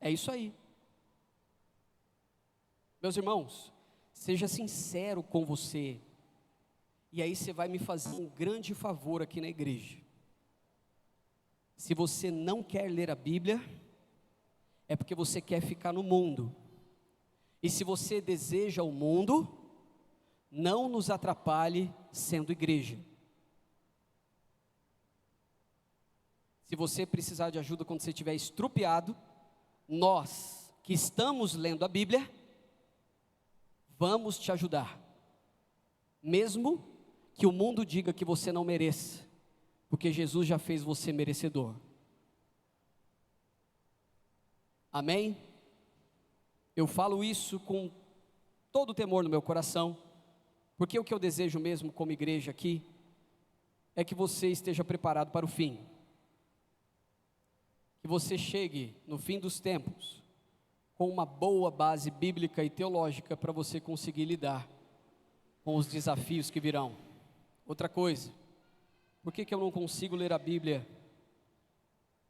é isso aí. Meus irmãos, seja sincero com você, e aí você vai me fazer um grande favor aqui na igreja. Se você não quer ler a Bíblia, é porque você quer ficar no mundo, e se você deseja o mundo, não nos atrapalhe sendo igreja. Se você precisar de ajuda quando você estiver estrupiado, nós que estamos lendo a Bíblia, vamos te ajudar, mesmo que o mundo diga que você não mereça, porque Jesus já fez você merecedor. Amém? Eu falo isso com todo o temor no meu coração, porque o que eu desejo mesmo como igreja aqui, é que você esteja preparado para o fim, que você chegue no fim dos tempos, com uma boa base bíblica e teológica, para você conseguir lidar com os desafios que virão. Outra coisa, por que eu não consigo ler a Bíblia?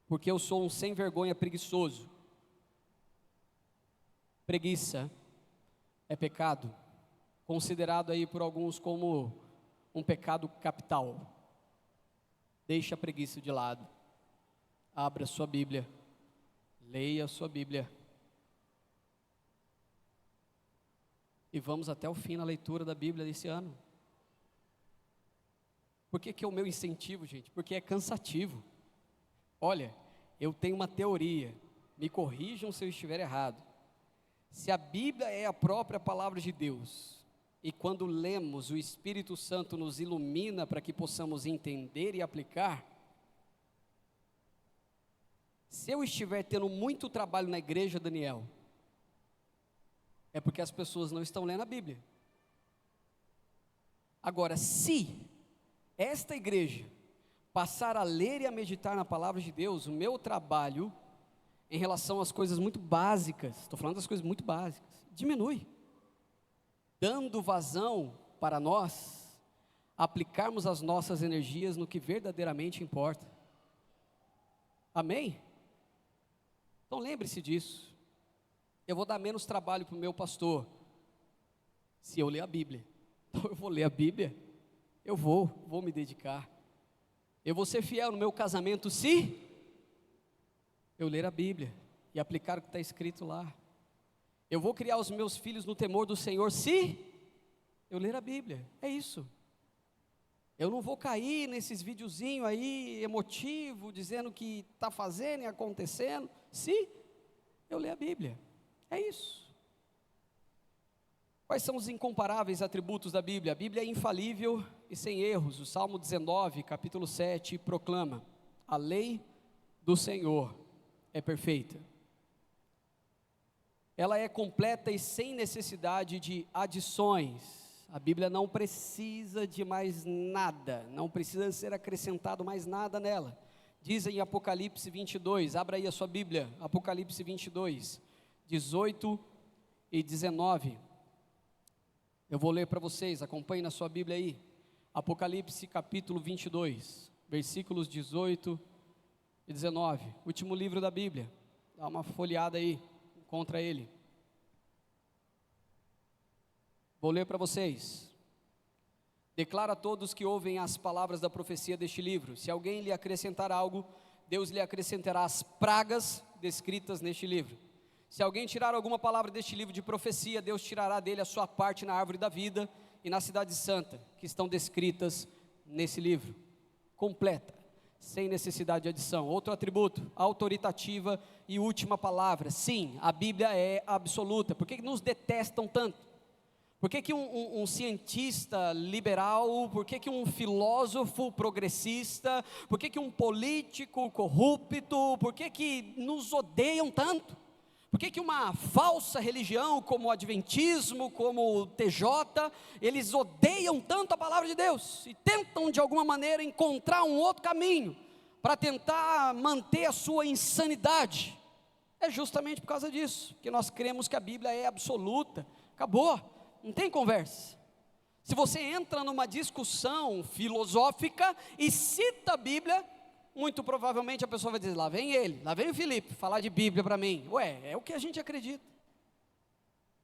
Porque eu sou um sem vergonha preguiçoso. Preguiça é pecado, considerado aí por alguns como um pecado capital. Deixe a preguiça de lado, abra sua Bíblia, leia a sua Bíblia, e vamos até o fim na leitura da Bíblia desse ano. Por que é o meu incentivo, gente? Porque é cansativo. Olha, eu tenho uma teoria, me corrijam se eu estiver errado. Se a Bíblia é a própria palavra de Deus, e quando lemos, o Espírito Santo nos ilumina para que possamos entender e aplicar, se eu estiver tendo muito trabalho na igreja, Daniel, é porque as pessoas não estão lendo a Bíblia. Agora, se esta igreja passar a ler e a meditar na palavra de Deus, o meu trabalho em relação às coisas muito básicas, estou falando das coisas muito básicas, diminui, dando vazão para nós aplicarmos as nossas energias no que verdadeiramente importa. Amém? Então lembre-se disso. Eu vou dar menos trabalho para o meu pastor se eu ler a Bíblia. Então eu vou ler a Bíblia, eu vou me dedicar. Eu vou ser fiel no meu casamento se eu ler a Bíblia e aplicar o que está escrito lá. Eu vou criar os meus filhos no temor do Senhor se eu ler a Bíblia. É isso. Eu não vou cair nesses videozinhos aí emotivo, dizendo que está fazendo e acontecendo, se eu ler a Bíblia. É isso. Quais são os incomparáveis atributos da Bíblia? A Bíblia é infalível e sem erros. O Salmo 19, capítulo 7, proclama: a lei do Senhor é perfeita. Ela é completa e sem necessidade de adições. A Bíblia não precisa de mais nada, não precisa ser acrescentado mais nada nela. Diz em Apocalipse 22, abra aí a sua Bíblia, Apocalipse 22, 18 e 19. Eu vou ler para vocês, acompanhe na sua Bíblia aí. Apocalipse capítulo 22, versículos 18 e 19. Último livro da Bíblia. Dá uma folheada aí, encontra ele. Vou ler para vocês. Declara a todos que ouvem as palavras da profecia deste livro: se alguém lhe acrescentar algo, Deus lhe acrescentará as pragas descritas neste livro. Se alguém tirar alguma palavra deste livro de profecia, Deus tirará dele a sua parte na árvore da vida e na cidade santa, que estão descritas nesse livro. Completa, sem necessidade de adição. Outro atributo, autoritativa e última palavra. Sim, a Bíblia é absoluta. Por que nos detestam tanto? Por que um cientista liberal, por que um filósofo progressista, por que um político corrupto, por que nos odeiam tanto? Por que uma falsa religião como o Adventismo, como o TJ, eles odeiam tanto a palavra de Deus e tentam de alguma maneira encontrar um outro caminho para tentar manter a sua insanidade? É justamente por causa disso que nós cremos que a Bíblia é absoluta. Acabou, não tem conversa. Se você entra numa discussão filosófica e cita a Bíblia, muito provavelmente a pessoa vai dizer: lá vem ele, lá vem o Felipe falar de Bíblia para mim. Ué, é o que a gente acredita,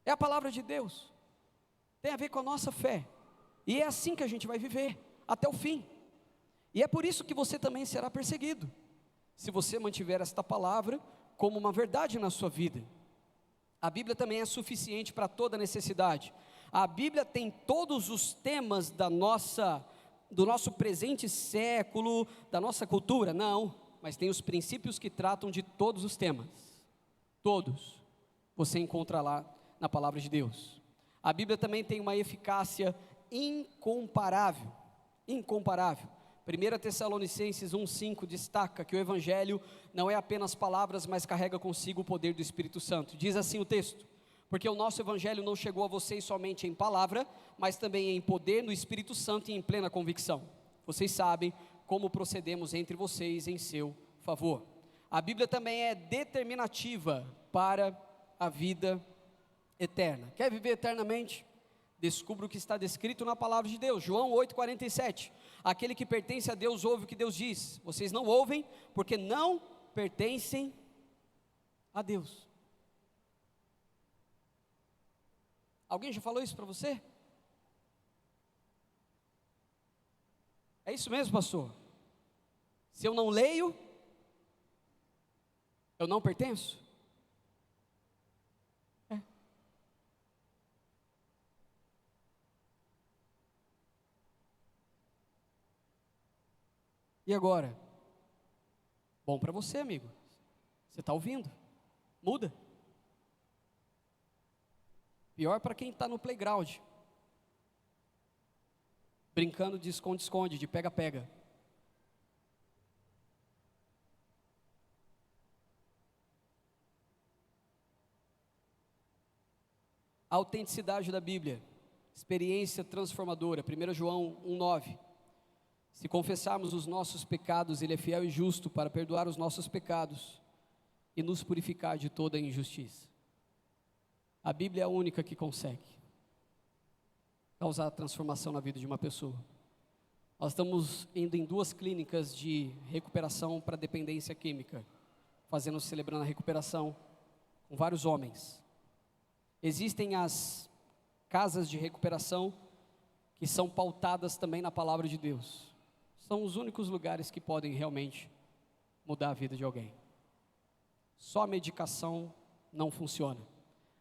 é a palavra de Deus, tem a ver com a nossa fé, e é assim que a gente vai viver, até o fim. E é por isso que você também será perseguido, se você mantiver esta palavra como uma verdade na sua vida. A Bíblia também é suficiente para toda necessidade. A Bíblia tem todos os temas do nosso presente século, da nossa cultura? Não, mas tem os princípios que tratam de todos os temas. Todos, você encontra lá na palavra de Deus. A Bíblia também tem uma eficácia incomparável, incomparável. 1 Tessalonicenses 1,5 destaca que o Evangelho não é apenas palavras, mas carrega consigo o poder do Espírito Santo. Diz assim o texto: porque o nosso Evangelho não chegou a vocês somente em palavra, mas também em poder no Espírito Santo e em plena convicção. Vocês sabem como procedemos entre vocês em seu favor. A Bíblia também é determinativa para a vida eterna. Quer viver eternamente? Descubra o que está descrito na palavra de Deus. João 8,47. Aquele que pertence a Deus ouve o que Deus diz. Vocês não ouvem porque não pertencem a Deus. Alguém já falou isso para você? É isso mesmo, pastor? Se eu não leio, eu não pertenço? E agora? Bom para você, amigo. Você está ouvindo? Muda. Pior para quem está no playground, brincando de esconde-esconde, de pega-pega. A autenticidade da Bíblia, experiência transformadora. 1 João 1,9. Se confessarmos os nossos pecados, Ele é fiel e justo para perdoar os nossos pecados e nos purificar de toda injustiça. A Bíblia é a única que consegue causar transformação na vida de uma pessoa. Nós estamos indo em 2 clínicas de recuperação para dependência química, celebrando a recuperação com vários homens. Existem as casas de recuperação que são pautadas também na palavra de Deus. São os únicos lugares que podem realmente mudar a vida de alguém. Só a medicação não funciona.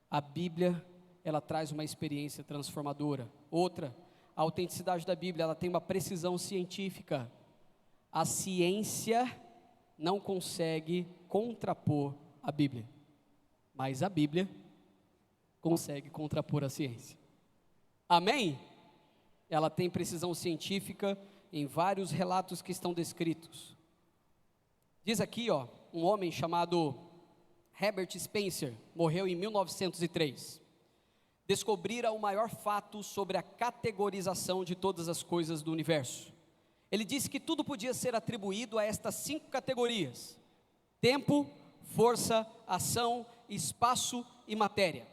A Bíblia, ela traz uma experiência transformadora. Outra, a autenticidade da Bíblia, ela tem uma precisão científica. A ciência não consegue contrapor a Bíblia, mas a Bíblia consegue contrapor a ciência. Amém? Ela tem precisão científica em vários relatos que estão descritos. Diz aqui, um homem chamado Herbert Spencer, morreu em 1903. Descobrira o maior fato sobre a categorização de todas as coisas do universo. Ele disse que tudo podia ser atribuído a estas 5 categorias: tempo, força, ação, espaço e matéria.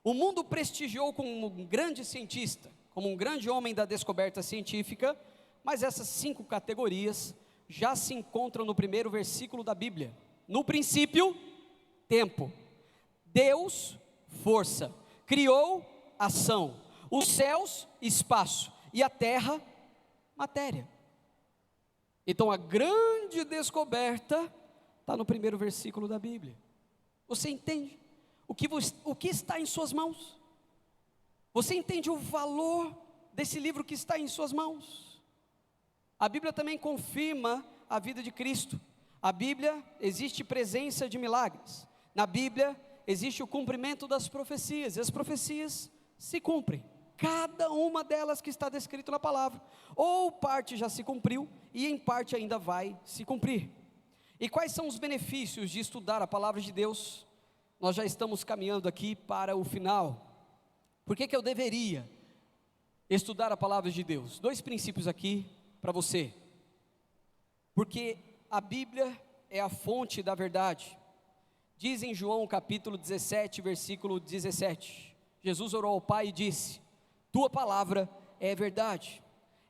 O mundo prestigiou como um grande cientista, como um grande homem da descoberta científica, mas essas 5 categorias já se encontram no primeiro versículo da Bíblia. No princípio, tempo. Deus, força. Criou, ação. Os céus, espaço. E a terra, matéria. Então a grande descoberta está no primeiro versículo da Bíblia. Você entende o que está em suas mãos? Você entende o valor desse livro que está em suas mãos? A Bíblia também confirma a vida de Cristo. A Bíblia existe presença de milagres. Na Bíblia existe o cumprimento das profecias. E as profecias se cumprem. Cada uma delas que está descrito na palavra. Ou parte já se cumpriu e em parte ainda vai se cumprir. E quais são os benefícios de estudar a palavra de Deus? Nós já estamos caminhando aqui para o final. Por que eu deveria estudar a palavra de Deus? 2 princípios aqui para você. Porque a Bíblia é a fonte da verdade. Diz em João capítulo 17, versículo 17. Jesus orou ao Pai e disse: tua palavra é verdade.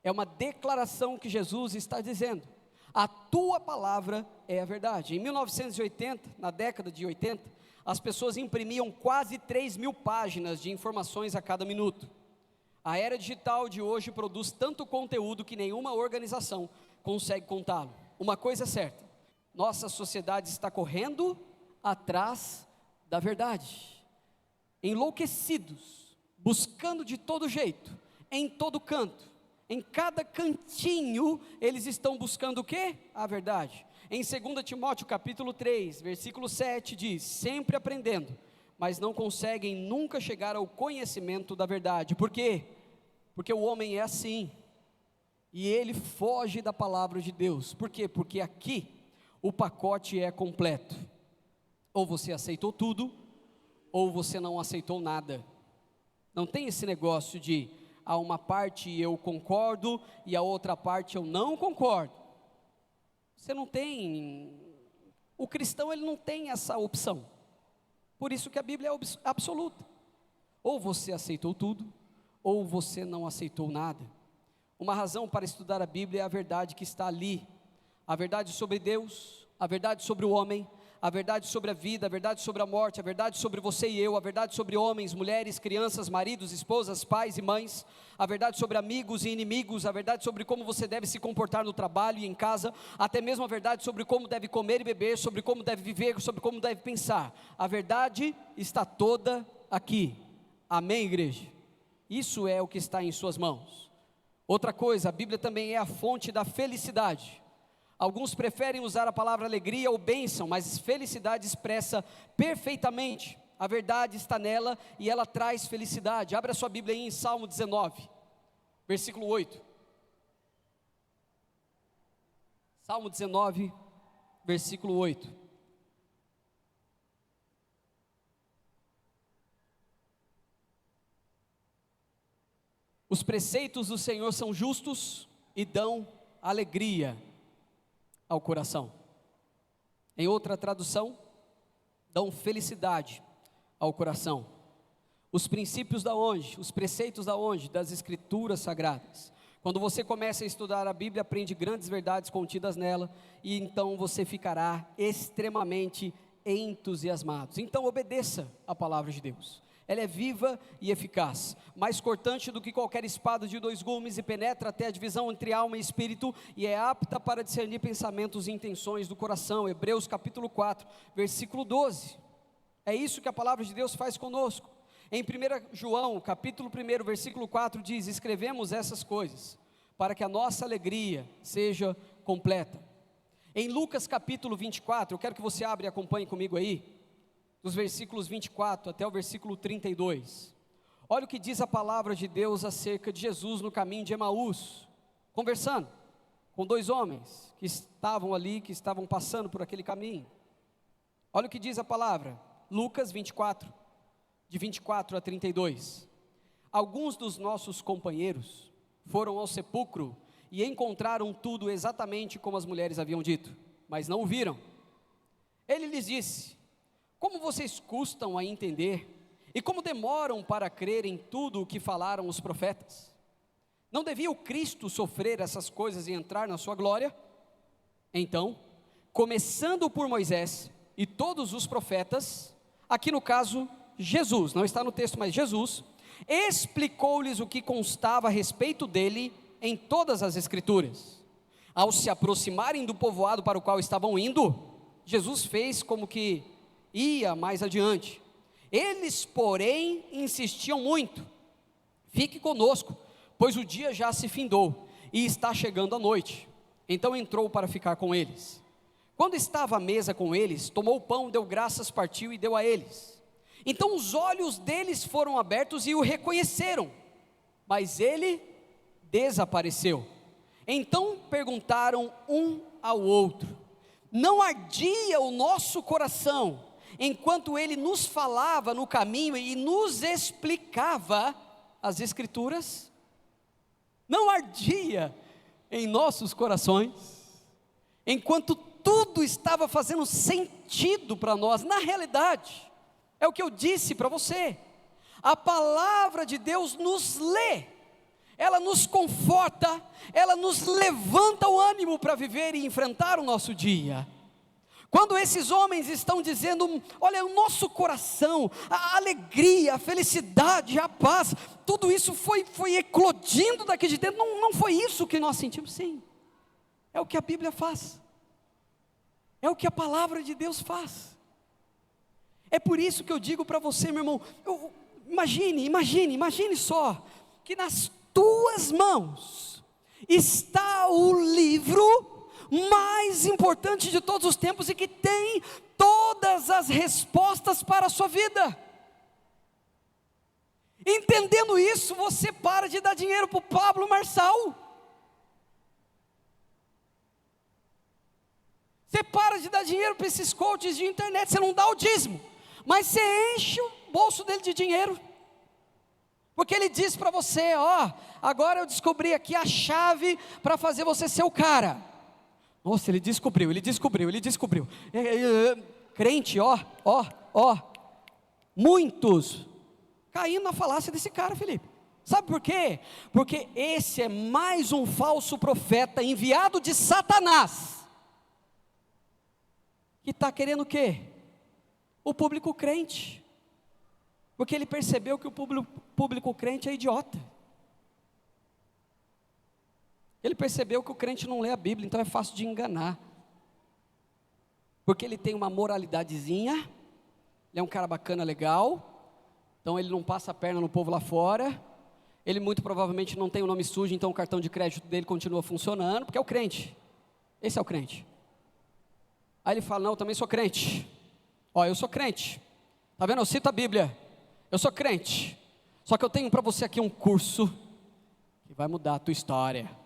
É uma declaração que Jesus está dizendo. A tua palavra é a verdade. Em 1980, na década de 80, as pessoas imprimiam quase 3.000 páginas de informações a cada minuto. A era digital de hoje produz tanto conteúdo que nenhuma organização consegue contá-lo. Uma coisa é certa: nossa sociedade está correndo atrás da verdade, enlouquecidos, buscando de todo jeito, em todo canto, em cada cantinho, eles estão buscando o quê? A verdade. Em 2 Timóteo capítulo 3, versículo 7 diz: sempre aprendendo, mas não conseguem nunca chegar ao conhecimento da verdade. Por quê? Porque o homem é assim, e ele foge da palavra de Deus. Por quê? Porque aqui o pacote é completo. Ou você aceitou tudo, ou você não aceitou nada. Não tem esse negócio de a uma parte eu concordo e a outra parte eu não concordo. Você não tem, o cristão ele não tem essa opção. Por isso que a Bíblia é absoluta. Ou você aceitou tudo, ou você não aceitou nada. Uma razão para estudar a Bíblia é a verdade que está ali. A verdade sobre Deus, a verdade sobre o homem, a verdade sobre a vida, a verdade sobre a morte, a verdade sobre você e eu, a verdade sobre homens, mulheres, crianças, maridos, esposas, pais e mães, a verdade sobre amigos e inimigos, a verdade sobre como você deve se comportar no trabalho e em casa, até mesmo a verdade sobre como deve comer e beber, sobre como deve viver, sobre como deve pensar. A verdade está toda aqui. Amém, igreja? Isso é o que está em suas mãos. Outra coisa, a Bíblia também é a fonte da felicidade. Alguns preferem usar a palavra alegria ou bênção, mas felicidade expressa perfeitamente. A verdade está nela e ela traz felicidade. Abra sua Bíblia aí em Salmo 19, versículo 8. Salmo 19, versículo 8. Os preceitos do Senhor são justos e dão alegria ao coração. Em outra tradução, dão felicidade ao coração. Os princípios da onde? Os preceitos da onde? Das Escrituras Sagradas. Quando você começa a estudar a Bíblia, aprende grandes verdades contidas nela, e então você ficará extremamente entusiasmado. Então obedeça a palavra de Deus. Ela é viva e eficaz, mais cortante do que qualquer espada de 2 gumes, e penetra até a divisão entre alma e espírito, e é apta para discernir pensamentos e intenções do coração. Hebreus capítulo 4, versículo 12. É isso que a palavra de Deus faz conosco. Em 1 João, capítulo 1, versículo 4 diz: escrevemos essas coisas, para que a nossa alegria seja completa. Em Lucas capítulo 24, eu quero que você abra e acompanhe comigo aí, dos versículos 24 até o versículo 32, olha o que diz a palavra de Deus acerca de Jesus no caminho de Emaús, conversando com 2 homens que estavam ali, que estavam passando por aquele caminho. Olha o que diz a palavra, Lucas 24, de 24 a 32, alguns dos nossos companheiros foram ao sepulcro e encontraram tudo exatamente como as mulheres haviam dito, mas não o viram. Ele lhes disse: como vocês custam a entender, e como demoram para crer em tudo o que falaram os profetas? Não devia o Cristo sofrer essas coisas e entrar na sua glória? Então, começando por Moisés e todos os profetas, aqui no caso Jesus, não está no texto, mas Jesus, explicou-lhes o que constava a respeito dele em todas as Escrituras. Ao se aproximarem do povoado para o qual estavam indo, Jesus fez como que ia mais adiante. Eles, porém, insistiam muito: fique conosco, pois o dia já se findou e está chegando a noite. Então entrou para ficar com eles. Quando estava à mesa com eles, tomou o pão, deu graças, partiu e deu a eles. Então os olhos deles foram abertos e o reconheceram, mas ele desapareceu. Então perguntaram um ao outro: não ardia o nosso coração enquanto ele nos falava no caminho e nos explicava as Escrituras? Não ardia em nossos corações, enquanto tudo estava fazendo sentido para nós? Na realidade, é o que eu disse para você, a palavra de Deus nos lê, ela nos conforta, ela nos levanta o ânimo para viver e enfrentar o nosso dia. Quando esses homens estão dizendo: olha, o nosso coração, a alegria, a felicidade, a paz, tudo isso foi eclodindo daqui de dentro, não foi isso que nós sentimos? Sim, é o que a Bíblia faz, é o que a palavra de Deus faz. É por isso que eu digo para você, meu irmão, imagine só, que nas tuas mãos está o livro mais importante de todos os tempos e que tem todas as respostas para a sua vida. Entendendo isso, você para de dar dinheiro para o Pablo Marçal. Você para de dar dinheiro para esses coaches de internet. Você não dá o dízimo, mas você enche o bolso dele de dinheiro. Porque ele diz para você, ó, agora eu descobri aqui a chave para fazer você ser o cara. Nossa, ele descobriu. Crente, ó, muitos caindo na falácia desse cara, Felipe. Sabe por quê? Porque esse é mais um falso profeta enviado de Satanás, que está querendo o quê? O público crente. Porque ele percebeu que o público crente é idiota. Ele percebeu que o crente não lê a Bíblia, então é fácil de enganar. Porque ele tem uma moralidadezinha, ele é um cara bacana, legal, então ele não passa a perna no povo lá fora, ele muito provavelmente não tem o nome sujo, então o cartão de crédito dele continua funcionando, porque é o crente, esse é o crente. Aí ele fala, não, eu também sou crente, ó, eu sou crente, tá vendo, eu cito a Bíblia, eu sou crente, só que eu tenho para você aqui um curso, que vai mudar a tua história.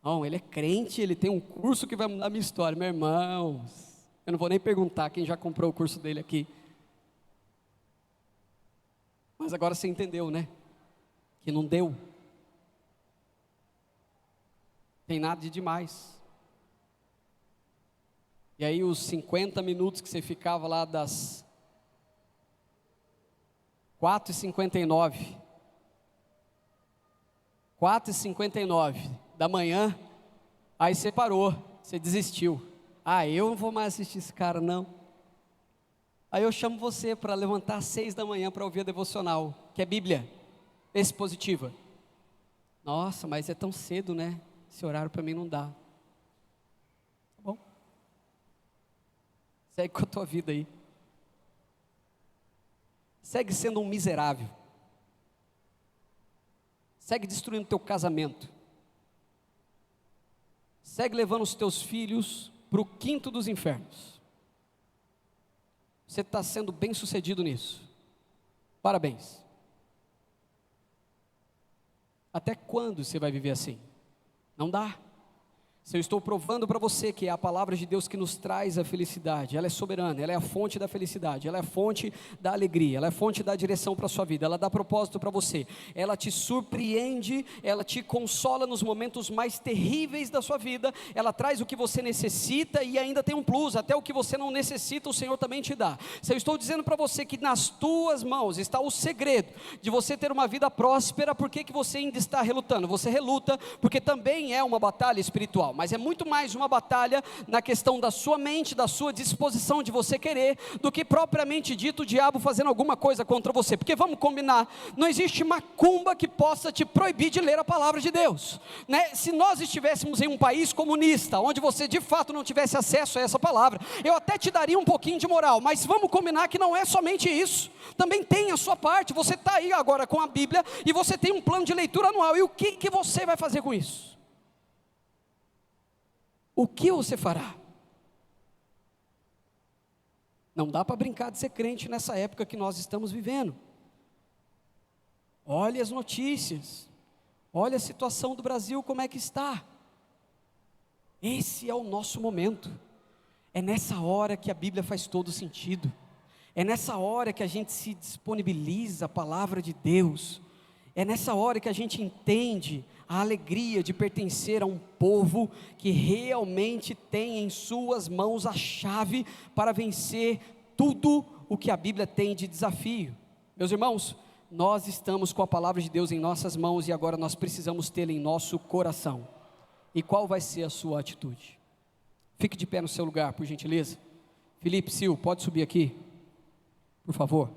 Não, ele é crente, ele tem um curso que vai mudar a minha história, meu irmão. Eu não vou nem perguntar quem já comprou o curso dele aqui. Mas agora você entendeu, né? Que não deu. Tem nada de demais. E aí os 50 minutos que você ficava lá das 4h59 da manhã, aí você parou, você desistiu. Ah, eu não vou mais assistir esse cara não. Aí eu chamo você para levantar às 6 da manhã para ouvir a devocional, que é Bíblia expositiva. Nossa, mas é tão cedo, né? Esse horário para mim não dá. Tá bom? Segue com a tua vida aí. Segue sendo um miserável. Segue destruindo o teu casamento. Segue levando os teus filhos para o quinto dos infernos. Você está sendo bem sucedido nisso. Parabéns. Até quando você vai viver assim? Não dá. Se eu estou provando para você que é a palavra de Deus que nos traz a felicidade, ela é soberana, ela é a fonte da felicidade, ela é a fonte da alegria, ela é a fonte da direção para a sua vida, ela dá propósito para você, ela te surpreende, ela te consola nos momentos mais terríveis da sua vida, ela traz o que você necessita e ainda tem um plus, até o que você não necessita o Senhor também te dá. Se eu estou dizendo para você que nas tuas mãos está o segredo de você ter uma vida próspera, por que você ainda está relutando? Você reluta porque também é uma batalha espiritual, mas é muito mais uma batalha na questão da sua mente, da sua disposição de você querer, do que propriamente dito o diabo fazendo alguma coisa contra você, porque vamos combinar, não existe macumba que possa te proibir de ler a palavra de Deus, né? Se nós estivéssemos em um país comunista, onde você de fato não tivesse acesso a essa palavra, eu até te daria um pouquinho de moral, mas vamos combinar que não é somente isso, também tem a sua parte, você está aí agora com a Bíblia, e você tem um plano de leitura anual, e o que você vai fazer com isso? O que você fará? Não dá para brincar de ser crente nessa época que nós estamos vivendo. Olha as notícias, olha a situação do Brasil como é que está. Esse é o nosso momento. É nessa hora que a Bíblia faz todo sentido. É nessa hora que a gente se disponibiliza a palavra de Deus. É nessa hora que a gente entende a alegria de pertencer a um povo que realmente tem em suas mãos a chave para vencer tudo o que a Bíblia tem de desafio. Meus irmãos, nós estamos com a palavra de Deus em nossas mãos e agora nós precisamos tê-la em nosso coração. E qual vai ser a sua atitude? Fique de pé no seu lugar, por gentileza. Felipe, Sil, pode subir aqui, por favor.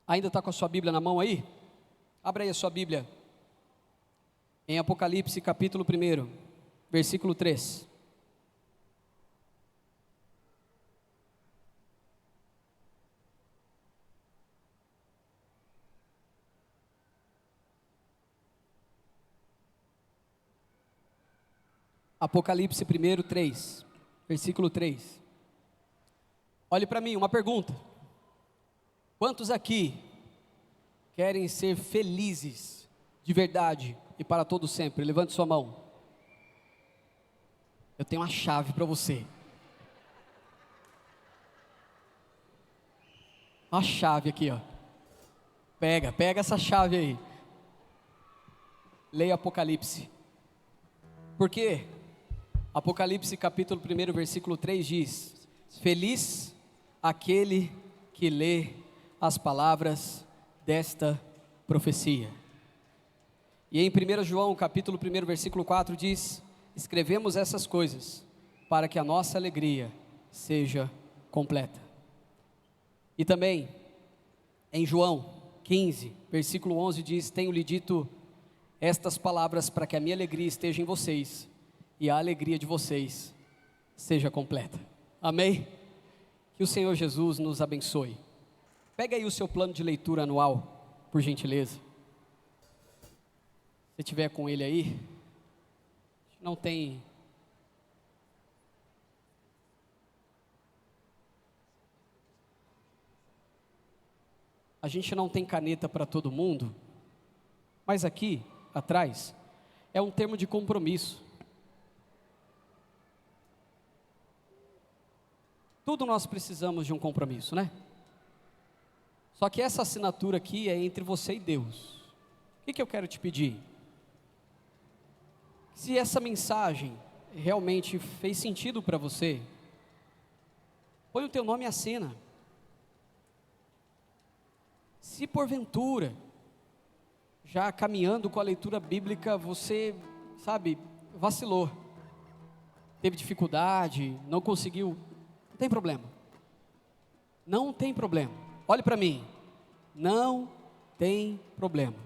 Ainda está com a sua Bíblia na mão aí? Abra aí a sua Bíblia, em Apocalipse capítulo 1, versículo 3. Apocalipse 1, 3. versículo 3. Olhe para mim, uma pergunta. Quantos aqui querem ser felizes de verdade e para todo sempre? Levante sua mão. Eu tenho uma chave para você. Uma chave aqui, ó. Pega essa chave aí. Leia Apocalipse. Por quê? Apocalipse capítulo 1, versículo 3 diz: feliz aquele que lê as palavras desta profecia. E em 1 João capítulo 1, versículo 4 diz: escrevemos essas coisas para que a nossa alegria seja completa. E também em João 15, versículo 11 diz: tenho-lhe dito estas palavras para que a minha alegria esteja em vocês e a alegria de vocês seja completa. Amém? Que o Senhor Jesus nos abençoe. Pega aí o seu plano de leitura anual, por gentileza. Se tiver com ele aí, não tem. A gente não tem caneta para todo mundo, mas aqui atrás é um termo de compromisso. Tudo nós precisamos de um compromisso, né? Só que essa assinatura aqui é entre você e Deus. O que eu quero te pedir? Se essa mensagem realmente fez sentido para você, põe o teu nome e assina. Se porventura, já caminhando com a leitura bíblica, você, vacilou, teve dificuldade, não conseguiu, não tem problema. Não tem problema. Olhe para mim. Não tem problema.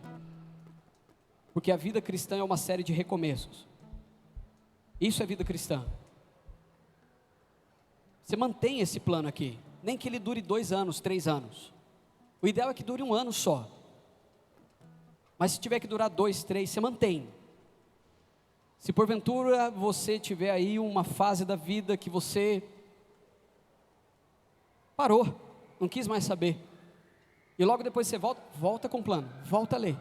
Porque a vida cristã é uma série de recomeços. Isso é vida cristã. Você mantém esse plano aqui. Nem que ele dure 2 anos, 3 anos. O ideal é que dure 1 ano só. Mas se tiver que durar 2, 3, você mantém. Se porventura você tiver aí uma fase da vida que você parou, não quis mais saber, e logo depois você volta com o plano, volta a ler,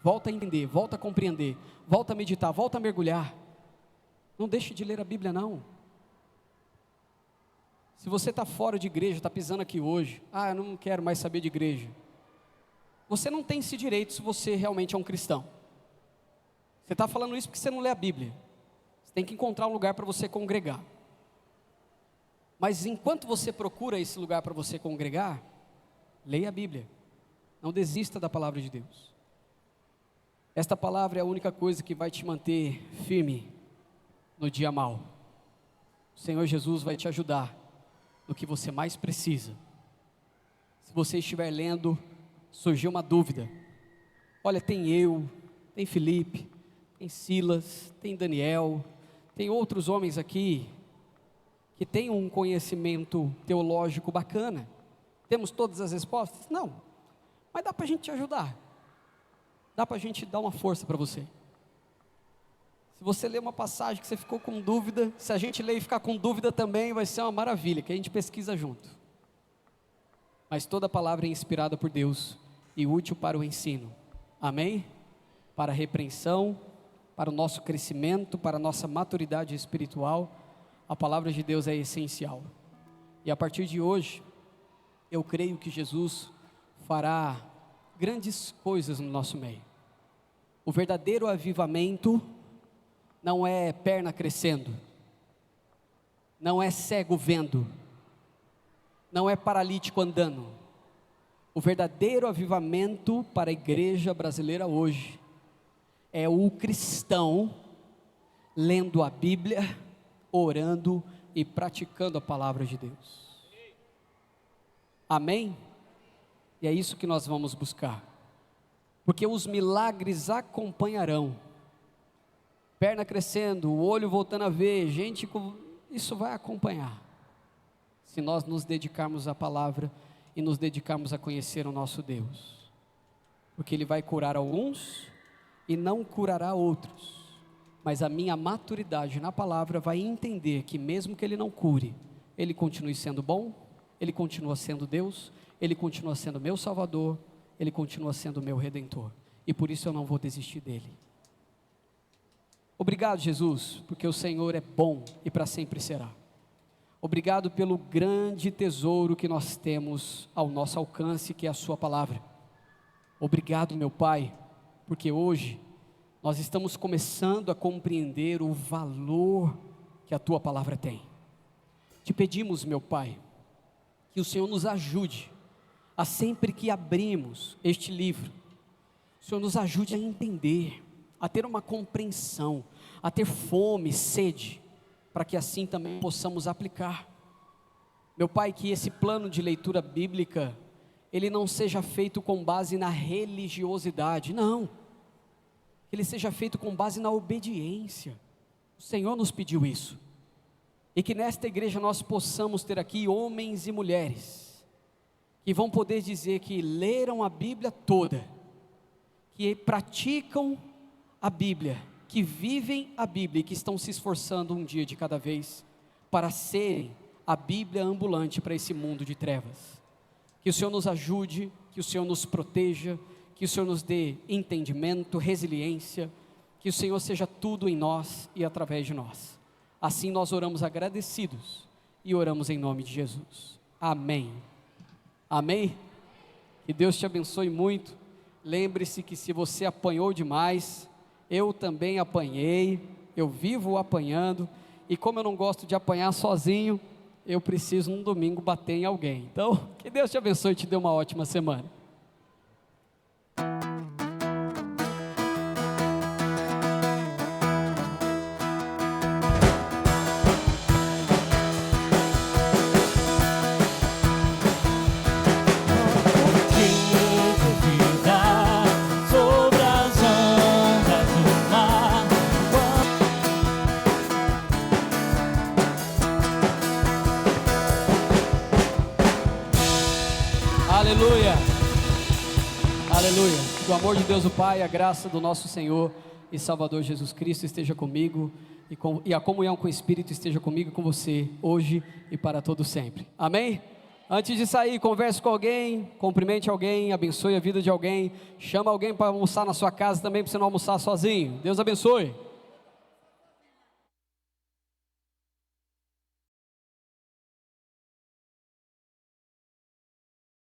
volta a entender, volta a compreender, volta a meditar, volta a mergulhar. Não deixe de ler a Bíblia não. Se você está fora de igreja, está pisando aqui hoje, eu não quero mais saber de igreja, você não tem esse direito se você realmente é um cristão. Você está falando isso porque você não lê a Bíblia. Você tem que encontrar um lugar para você congregar. Mas enquanto você procura esse lugar para você congregar, leia a Bíblia. Não desista da palavra de Deus. Esta palavra é a única coisa que vai te manter firme no dia mau. O Senhor Jesus vai te ajudar no que você mais precisa. Se você estiver lendo, surgiu uma dúvida. Olha, tem eu, tem Felipe, tem Silas, tem Daniel, tem outros homens aqui que têm um conhecimento teológico bacana. Temos todas as respostas? Não, mas dá para a gente te ajudar, dá para a gente dar uma força para você. Se você ler uma passagem que você ficou com dúvida, se a gente ler e ficar com dúvida também, vai ser uma maravilha, que a gente pesquisa junto. Mas toda palavra é inspirada por Deus e útil para o ensino, amém? Para a repreensão, para o nosso crescimento, para a nossa maturidade espiritual, a palavra de Deus é essencial. E a partir de hoje, eu creio que Jesus fará grandes coisas no nosso meio. O verdadeiro avivamento não é perna crescendo, não é cego vendo, não é paralítico andando. O verdadeiro avivamento para a igreja brasileira hoje é o cristão lendo a Bíblia, orando e praticando a palavra de Deus. Amém? E é isso que nós vamos buscar, porque os milagres acompanharão. Perna crescendo, o olho voltando a ver, isso vai acompanhar, se nós nos dedicarmos à palavra e nos dedicarmos a conhecer o nosso Deus, porque Ele vai curar alguns e não curará outros, mas a minha maturidade na palavra vai entender que mesmo que Ele não cure, Ele continue sendo bom, Ele continua sendo Deus, Ele continua sendo meu Salvador, Ele continua sendo meu Redentor, e por isso eu não vou desistir dEle. Obrigado, Jesus, porque o Senhor é bom e para sempre será. Obrigado pelo grande tesouro que nós temos ao nosso alcance, que é a sua palavra. Obrigado, meu Pai, porque hoje nós estamos começando a compreender o valor que a tua palavra tem. Te pedimos, meu Pai, que o Senhor nos ajude a sempre que abrimos este livro, o Senhor nos ajude a entender, a ter uma compreensão, a ter fome, sede, para que assim também possamos aplicar. Meu Pai, que esse plano de leitura bíblica, ele não seja feito com base na religiosidade, não. Que ele seja feito com base na obediência. O Senhor nos pediu isso. E que nesta igreja nós possamos ter aqui homens e mulheres, que vão poder dizer que leram a Bíblia toda, que praticam a Bíblia, que vivem a Bíblia e que estão se esforçando um dia de cada vez para serem a Bíblia ambulante para esse mundo de trevas. Que o Senhor nos ajude, que o Senhor nos proteja, que o Senhor nos dê entendimento, resiliência, que o Senhor seja tudo em nós e através de nós. Assim nós oramos agradecidos e oramos em nome de Jesus. Amém. Amém? Que Deus te abençoe muito. Lembre-se que se você apanhou demais, eu também apanhei, eu vivo apanhando, e como eu não gosto de apanhar sozinho, eu preciso num domingo bater em alguém. Então, que Deus te abençoe e te dê uma ótima semana. Aleluia, aleluia. Que o amor de Deus o Pai, a graça do nosso Senhor e Salvador Jesus Cristo esteja comigo e a comunhão com o Espírito esteja comigo e com você hoje e para todo sempre. Amém? Antes de sair, converse com alguém, cumprimente alguém, abençoe a vida de alguém, chama alguém para almoçar na sua casa também, para você não almoçar sozinho. Deus abençoe.